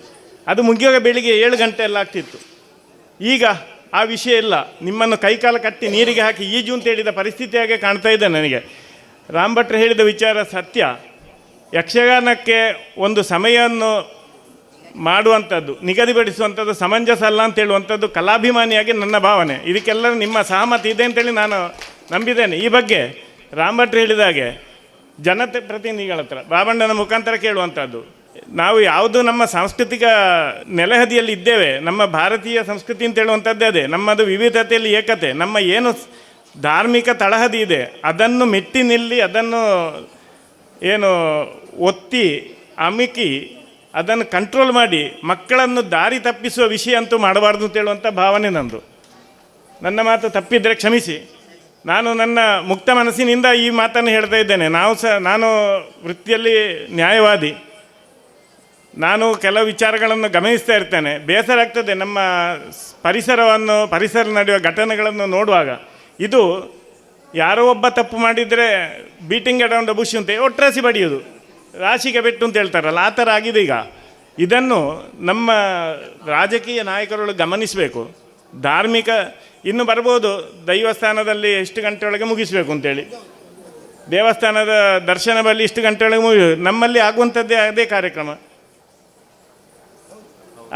ಅದು ಮುಗಿಯುವಾಗ ಬೆಳಿಗ್ಗೆ 7 ಗಂಟೆ ಎಲ್ಲ ಆಗ್ತಿತ್ತು. ಈಗ ಆ ವಿಷಯ ಇಲ್ಲ. ನಿಮ್ಮನ್ನು ಕೈಕಾಲ ಕಟ್ಟಿ ನೀರಿಗೆ ಹಾಕಿ ಈಜು ಅಂತ ಹೇಳಿದ ಪರಿಸ್ಥಿತಿಯಾಗೆ ಕಾಣ್ತಾ ಇದೆ ನನಗೆ. ರಾಮ್ ಭಟ್ರು ಹೇಳಿದ ವಿಚಾರ ಸತ್ಯ. ಯಕ್ಷಗಾನಕ್ಕೆ ಒಂದು ಸಮಯವನ್ನು ಮಾಡುವಂಥದ್ದು, ನಿಗದಿಪಡಿಸುವಂಥದ್ದು ಸಮಂಜಸ ಅಲ್ಲ ಅಂತ ಹೇಳುವಂಥದ್ದು ಕಲಾಭಿಮಾನಿಯಾಗಿ ನನ್ನ ಭಾವನೆ. ಇದಕ್ಕೆಲ್ಲ ನಿಮ್ಮ ಸಹಮತಿ ಇದೆ ಅಂತೇಳಿ ನಾನು ನಂಬಿದ್ದೇನೆ. ಈ ಬಗ್ಗೆ ರಾಮ್ ಭಟ್ರು ಹೇಳಿದ ಹಾಗೆ ಜನತೆ ಪ್ರತಿನಿಧಿಗಳ ಹತ್ರ ಬಾಬಣ್ಣನ ಮುಖಾಂತರ ಕೇಳುವಂಥದ್ದು, ನಾವು ಯಾವುದು ನಮ್ಮ ಸಾಂಸ್ಕೃತಿಕ ನೆಲೆಹದಿಯಲ್ಲಿ ಇದ್ದೇವೆ, ನಮ್ಮ ಭಾರತೀಯ ಸಂಸ್ಕೃತಿ ಅಂತ ಹೇಳುವಂಥದ್ದೇ ಅದೇ. ನಮ್ಮದು ವಿವಿಧತೆಯಲ್ಲಿ ಏಕತೆ, ನಮ್ಮ ಏನು ಧಾರ್ಮಿಕ ತಳಹದಿ ಇದೆ ಅದನ್ನು ಮೆಟ್ಟಿ ನಿಲ್ಲಿ, ಅದನ್ನು ಏನು ಒತ್ತಿ ಅಮಿಕಿ ಅದನ್ನು ಕಂಟ್ರೋಲ್ ಮಾಡಿ ಮಕ್ಕಳನ್ನು ದಾರಿ ತಪ್ಪಿಸುವ ವಿಷಯ ಅಂತೂ ಮಾಡಬಾರ್ದು ಅಂತ ಹೇಳುವಂಥ ಭಾವನೆ ನಂದು. ನನ್ನ ಮಾತು ತಪ್ಪಿದರೆ ಕ್ಷಮಿಸಿ. ನಾನು ನನ್ನ ಮುಕ್ತ ಮನಸ್ಸಿನಿಂದ ಈ ಮಾತನ್ನು ಹೇಳ್ತಾ ಇದ್ದೇನೆ. ನಾನು ವೃತ್ತಿಯಲ್ಲಿ ನ್ಯಾಯವಾದಿ. ನಾನು ಕೆಲವು ವಿಚಾರಗಳನ್ನು ಗಮನಿಸ್ತಾ ಇರ್ತೇನೆ. ಬೇಸರ ಆಗ್ತದೆ ನಮ್ಮ ಪರಿಸರ ನಡೆಯುವ ಘಟನೆಗಳನ್ನು ನೋಡುವಾಗ. ಇದು ಯಾರೋ ಒಬ್ಬ ತಪ್ಪು ಮಾಡಿದರೆ ಬೀಟಿಂಗ್ ಅರೌಂಡ್ ದ ಬುಷ್ ಅಂತ ಒಟ್ರಾಸಿ ಬಡಿಯೋದು, ರಾಶಿಗೆ ಬೆಟ್ಟು ಅಂತ ಹೇಳ್ತಾರಲ್ಲ, ಆ ಥರ ಆಗಿದೆ ಈಗ. ಇದನ್ನು ನಮ್ಮ ರಾಜಕೀಯ ನಾಯಕರುಗಳು ಗಮನಿಸಬೇಕು. ಧಾರ್ಮಿಕ ಇನ್ನು ಬರ್ಬೋದು, ದೈವಸ್ಥಾನದಲ್ಲಿ ಎಷ್ಟು ಗಂಟೆಯೊಳಗೆ ಮುಗಿಸಬೇಕು ಅಂತೇಳಿ, ದೇವಸ್ಥಾನದ ದರ್ಶನ ಬಳಿ ಇಷ್ಟು ಗಂಟೆಯೊಳಗೆ ನಮ್ಮಲ್ಲಿ ಆಗುವಂಥದ್ದೇ ಅದೇ ಕಾರ್ಯಕ್ರಮ.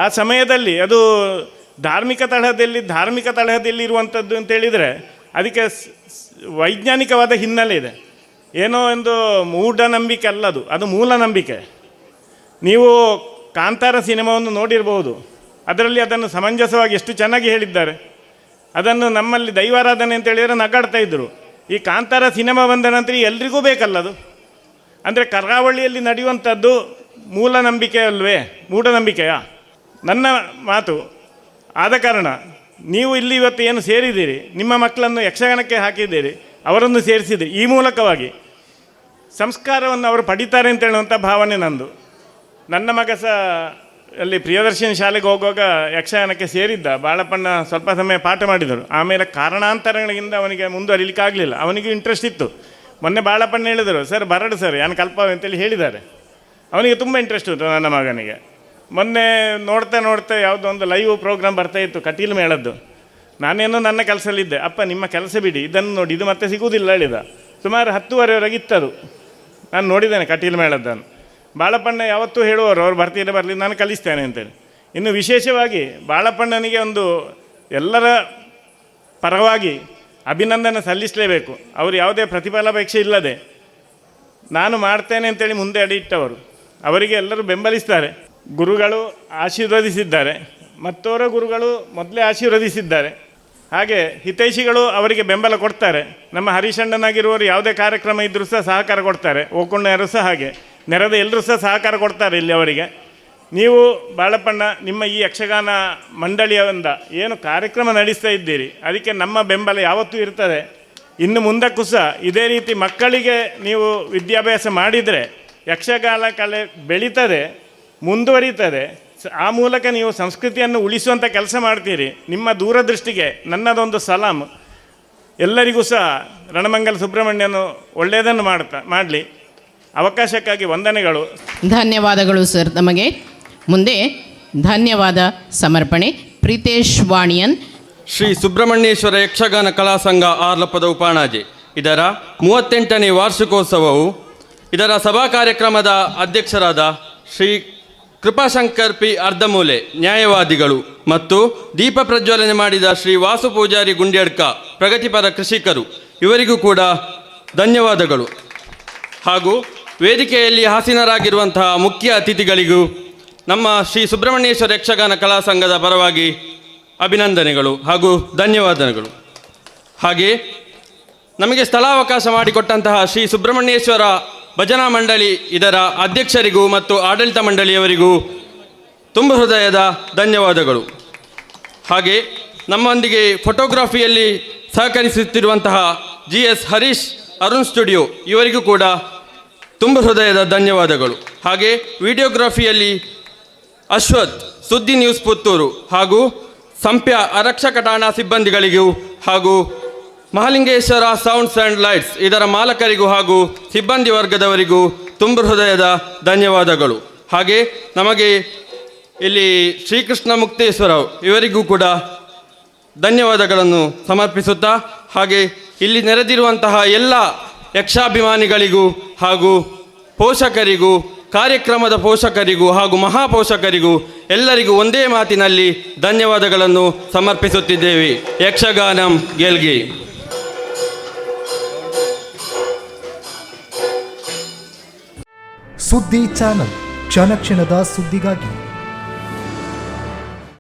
ಆ ಸಮಯದಲ್ಲಿ ಅದು ಧಾರ್ಮಿಕ ತಳಹದಿಯಲ್ಲಿ ಇರುವಂಥದ್ದು ಅಂತೇಳಿದರೆ ಅದಕ್ಕೆ ವೈಜ್ಞಾನಿಕವಾದ ಹಿನ್ನೆಲೆ ಇದೆ. ಏನೋ ಒಂದು ಮೂಢನಂಬಿಕೆ ಅಲ್ಲದು, ಅದು ಮೂಲ ನಂಬಿಕೆ. ನೀವು ಕಾಂತಾರ ಸಿನಿಮಾವನ್ನು ನೋಡಿರ್ಬೋದು, ಅದರಲ್ಲಿ ಅದನ್ನು ಸಮಂಜಸವಾಗಿ ಎಷ್ಟು ಚೆನ್ನಾಗಿ ಹೇಳಿದ್ದಾರೆ. ಅದನ್ನು ನಮ್ಮಲ್ಲಿ ದೈವಾರಾಧನೆ ಅಂತ ಹೇಳಿದರೆ ನಗಾಡ್ತಾ ಇದ್ದರು. ಈ ಕಾಂತಾರ ಸಿನಿಮಾ ಬಂದ ನಂತರ ಎಲ್ರಿಗೂ ಬೇಕಲ್ಲದು. ಅಂದರೆ ಕರಾವಳಿಯಲ್ಲಿ ನಡೆಯುವಂಥದ್ದು ಮೂಲ ನಂಬಿಕೆ ಅಲ್ವೇ, ಮೂಢನಂಬಿಕೆಯ? ನನ್ನ ಮಾತು ಆದ ಕಾರಣ ನೀವು ಇಲ್ಲಿ ಇವತ್ತು ಏನು ಸೇರಿದ್ದೀರಿ, ನಿಮ್ಮ ಮಕ್ಕಳನ್ನು ಯಕ್ಷಗಾನಕ್ಕೆ ಹಾಕಿದ್ದೀರಿ, ಅವರನ್ನು ಸೇರಿಸಿದ್ದೀರಿ, ಈ ಮೂಲಕವಾಗಿ ಸಂಸ್ಕಾರವನ್ನು ಅವರು ಪಡಿತಾರೆ ಅಂತ ಹೇಳುವಂಥ ಭಾವನೆ ನಂದು. ನನ್ನ ಮಗ ಸಹ ಅಲ್ಲಿ ಪ್ರಿಯದರ್ಶಿನಿ ಶಾಲೆಗೆ ಹೋಗುವಾಗ ಯಕ್ಷಗಾನಕ್ಕೆ ಸೇರಿದ್ದ. ಬಾಳಪ್ಪಣ್ಣ ಸ್ವಲ್ಪ ಸಮಯ ಪಾಠ ಮಾಡಿದರು. ಆಮೇಲೆ ಕಾರಣಾಂತರಗಳಿಂದ ಅವನಿಗೆ ಮುಂದುವರಿಲಿಕ್ಕಾಗಲಿಲ್ಲ. ಅವನಿಗೂ ಇಂಟ್ರೆಸ್ಟ್ ಇತ್ತು. ಮೊನ್ನೆ ಬಾಳಪ್ಪಣ್ಣ ಹೇಳಿದರು, ಸರ್ ಬರಡು ಸರ್ ಯಾನು ಕಲ್ಪವೆ ಅಂತೇಳಿ ಹೇಳಿದ್ದಾರೆ. ಅವನಿಗೆ ತುಂಬ ಇಂಟ್ರೆಸ್ಟ್ ಇತ್ತು ನನ್ನ ಮಗನಿಗೆ. ಮೊನ್ನೆ ನೋಡ್ತಾ ಯಾವುದೋ ಒಂದು ಲೈವ್ ಪ್ರೋಗ್ರಾಮ್ ಬರ್ತಾಯಿತ್ತು ಕಟೀಲು ಮೇಳದ್ದು. ನಾನೇನೋ ನನ್ನ ಕೆಲಸದಲ್ಲಿದ್ದೆ. ಅಪ್ಪ ನಿಮ್ಮ ಕೆಲಸ ಬಿಡಿ, ಇದನ್ನು ನೋಡಿ, ಇದು ಮತ್ತೆ ಸಿಗುವುದಿಲ್ಲ ಹೇಳಿದ. ಸುಮಾರು 10:30ವರೆಗೆ ಇತ್ತದು. ನಾನು ನೋಡಿದ್ದೇನೆ ಕಟೀಲು ಮೇಳದ್ದನ್ನು. ಬಾಳಪ್ಪಣ್ಣ ಯಾವತ್ತೂ ಹೇಳುವವರು, ಅವ್ರು ಬರಲಿ ನಾನು ಕಲಿಸ್ತೇನೆ ಅಂತೇಳಿ. ಇನ್ನು ವಿಶೇಷವಾಗಿ ಬಾಳಪ್ಪಣ್ಣನಿಗೆ ಒಂದು ಎಲ್ಲರ ಪರವಾಗಿ ಅಭಿನಂದನೆ ಸಲ್ಲಿಸಲೇಬೇಕು. ಅವರು ಯಾವುದೇ ಪ್ರತಿಫಲಾಪೇಕ್ಷೆ ಇಲ್ಲದೆ ನಾನು ಮಾಡ್ತೇನೆ ಅಂತೇಳಿ ಮುಂದೆ ಅಡಿ ಇಟ್ಟವರು. ಅವರಿಗೆ ಎಲ್ಲರೂ ಬೆಂಬಲಿಸ್ತಾರೆ. ಗುರುಗಳು ಆಶೀರ್ವದಿಸಿದ್ದಾರೆ, ಮತ್ತೋರ ಗುರುಗಳು ಮೊದಲೇ ಆಶೀರ್ವದಿಸಿದ್ದಾರೆ. ಹಾಗೆ ಹಿತೈಷಿಗಳು ಅವರಿಗೆ ಬೆಂಬಲ ಕೊಡ್ತಾರೆ. ನಮ್ಮ ಹರೀಶಣ್ಣನಾಗಿರುವವರು ಯಾವುದೇ ಕಾರ್ಯಕ್ರಮ ಇದ್ದರೂ ಸಹ ಸಹಕಾರ ಕೊಡ್ತಾರೆ. ಓಕೊಂಡರು ಸಹ ಹಾಗೆ, ನೆರೆದ ಎಲ್ಲರೂ ಸಹ ಸಹಕಾರ ಕೊಡ್ತಾರೆ ಇಲ್ಲಿ ಅವರಿಗೆ. ನೀವು ಬಾಳಪ್ಪಣ್ಣ ನಿಮ್ಮ ಈ ಯಕ್ಷಗಾನ ಮಂಡಳಿಯಿಂದ ಏನು ಕಾರ್ಯಕ್ರಮ ನಡೆಸ್ತಾ ಇದ್ದೀರಿ, ಅದಕ್ಕೆ ನಮ್ಮ ಬೆಂಬಲ ಯಾವತ್ತೂ ಇರ್ತದೆ. ಇನ್ನು ಮುಂದಕ್ಕೂ ಸಹ ಇದೇ ರೀತಿ ಮಕ್ಕಳಿಗೆ ನೀವು ವಿದ್ಯಾಭ್ಯಾಸ ಮಾಡಿದರೆ ಯಕ್ಷಗಾನ ಕಲೆ ಬೆಳೀತದೆ, ಮುಂದುವರಿತದೆ. ಆ ಮೂಲಕ ನೀವು ಸಂಸ್ಕೃತಿಯನ್ನು ಉಳಿಸುವಂಥ ಕೆಲಸ ಮಾಡ್ತೀರಿ. ನಿಮ್ಮ ದೂರದೃಷ್ಟಿಗೆ ನನ್ನದೊಂದು ಸಲಾಮ್. ಎಲ್ಲರಿಗೂ ಸಹ ರಣಮಂಗಲ ಸುಬ್ರಹ್ಮಣ್ಯನು ಒಳ್ಳೆಯದನ್ನು ಮಾಡಲಿ. ಅವಕಾಶಕ್ಕಾಗಿ ವಂದನೆಗಳು. ಧನ್ಯವಾದಗಳು ಸರ್. ನಮಗೆ ಮುಂದೆ ಧನ್ಯವಾದ ಸಮರ್ಪಣೆ ಪ್ರೀತೇಶ್ ವಾಣಿಯನ್. ಶ್ರೀ ಸುಬ್ರಹ್ಮಣ್ಯೇಶ್ವರ ಯಕ್ಷಗಾನ ಕಲಾ ಸಂಘ ಆರ್ಲಪ್ಪದ ಉಪಾಣಾಜೆ ಇದರ 38ನೇ ವಾರ್ಷಿಕೋತ್ಸವವು ಇದರ ಸಭಾ ಕಾರ್ಯಕ್ರಮದ ಅಧ್ಯಕ್ಷರಾದ ಶ್ರೀ ಕೃಪಾಶಂಕರ್ ಪಿ ಅರ್ಧಮೂಲೆ ನ್ಯಾಯವಾದಿಗಳು ಮತ್ತು ದೀಪ ಪ್ರಜ್ವಲನೆ ಮಾಡಿದ ಶ್ರೀ ವಾಸು ಪೂಜಾರಿ ಗುಂಡ್ಯಡ್ಕ ಪ್ರಗತಿಪರ ಕೃಷಿಕರು ಇವರಿಗೂ ಕೂಡ ಧನ್ಯವಾದಗಳು. ಹಾಗೂ ವೇದಿಕೆಯಲ್ಲಿ ಆಸೀನರಾಗಿರುವಂತಹ ಮುಖ್ಯ ಅತಿಥಿಗಳಿಗೂ ನಮ್ಮ ಶ್ರೀ ಸುಬ್ರಹ್ಮಣ್ಯೇಶ್ವರ ಯಕ್ಷಗಾನ ಕಲಾ ಸಂಘದ ಪರವಾಗಿ ಅಭಿನಂದನೆಗಳು ಹಾಗೂ ಧನ್ಯವಾದಗಳು. ಹಾಗೆ ನಮಗೆ ಸ್ಥಳಾವಕಾಶ ಮಾಡಿಕೊಟ್ಟಂತಹ ಶ್ರೀ ಸುಬ್ರಹ್ಮಣ್ಯೇಶ್ವರ ಭಜನಾ ಮಂಡಳಿ ಇದರ ಅಧ್ಯಕ್ಷರಿಗೂ ಮತ್ತು ಆಡಳಿತ ಮಂಡಳಿಯವರಿಗೂ ತುಂಬ ಹೃದಯದ ಧನ್ಯವಾದಗಳು. ಹಾಗೆ ನಮ್ಮೊಂದಿಗೆ ಫೋಟೋಗ್ರಫಿಯಲ್ಲಿ ಸಹಕರಿಸುತ್ತಿರುವಂತಹ GS ಹರೀಶ್ ಅರುಣ್ ಸ್ಟುಡಿಯೋ ಇವರಿಗೂ ಕೂಡ ತುಂಬ ಹೃದಯದ ಧನ್ಯವಾದಗಳು. ಹಾಗೆ ವಿಡಿಯೋಗ್ರಫಿಯಲ್ಲಿ ಅಶ್ವಥ್ ಸುದ್ದಿ ನ್ಯೂಸ್ ಪುತ್ತೂರು ಹಾಗೂ ಸಂಪ್ಯ ಆರಕ್ಷಕ ಠಾಣಾ ಸಿಬ್ಬಂದಿಗಳಿಗೂ ಹಾಗೂ ಮಹಾಲಿಂಗೇಶ್ವರ ಸೌಂಡ್ಸ್ ಆ್ಯಂಡ್ ಲೈಟ್ಸ್ ಇದರ ಮಾಲಕರಿಗೂ ಹಾಗೂ ಸಿಬ್ಬಂದಿ ವರ್ಗದವರಿಗೂ ತುಂಬ ಹೃದಯದ ಧನ್ಯವಾದಗಳು. ಹಾಗೆ ನಮಗೆ ಇಲ್ಲಿ ಶ್ರೀಕೃಷ್ಣ ಮುಕ್ತೇಶ್ವರ ಇವರಿಗೂ ಕೂಡ ಧನ್ಯವಾದಗಳನ್ನು ಸಮರ್ಪಿಸುತ್ತಾ, ಹಾಗೆ ಇಲ್ಲಿ ನೆರೆದಿರುವಂತಹ ಎಲ್ಲ ಯಕ್ಷಾಭಿಮಾನಿಗಳಿಗೂ ಹಾಗೂ ಪೋಷಕರಿಗೂ, ಕಾರ್ಯಕ್ರಮದ ಪೋಷಕರಿಗೂ ಹಾಗೂ ಮಹಾಪೋಷಕರಿಗೂ ಎಲ್ಲರಿಗೂ ಒಂದೇ ಮಾತಿನಲ್ಲಿ ಧನ್ಯವಾದಗಳನ್ನು ಸಮರ್ಪಿಸುತ್ತಿದ್ದೇವೆ. ಯಕ್ಷಗಾನಂ ಗೆಲ್ಗೆ. ಸುದ್ದಿ ಚಾನಲ್, ಕ್ಷಣ ಕ್ಷಣದ ಸುದ್ದಿಗಾಗಿ.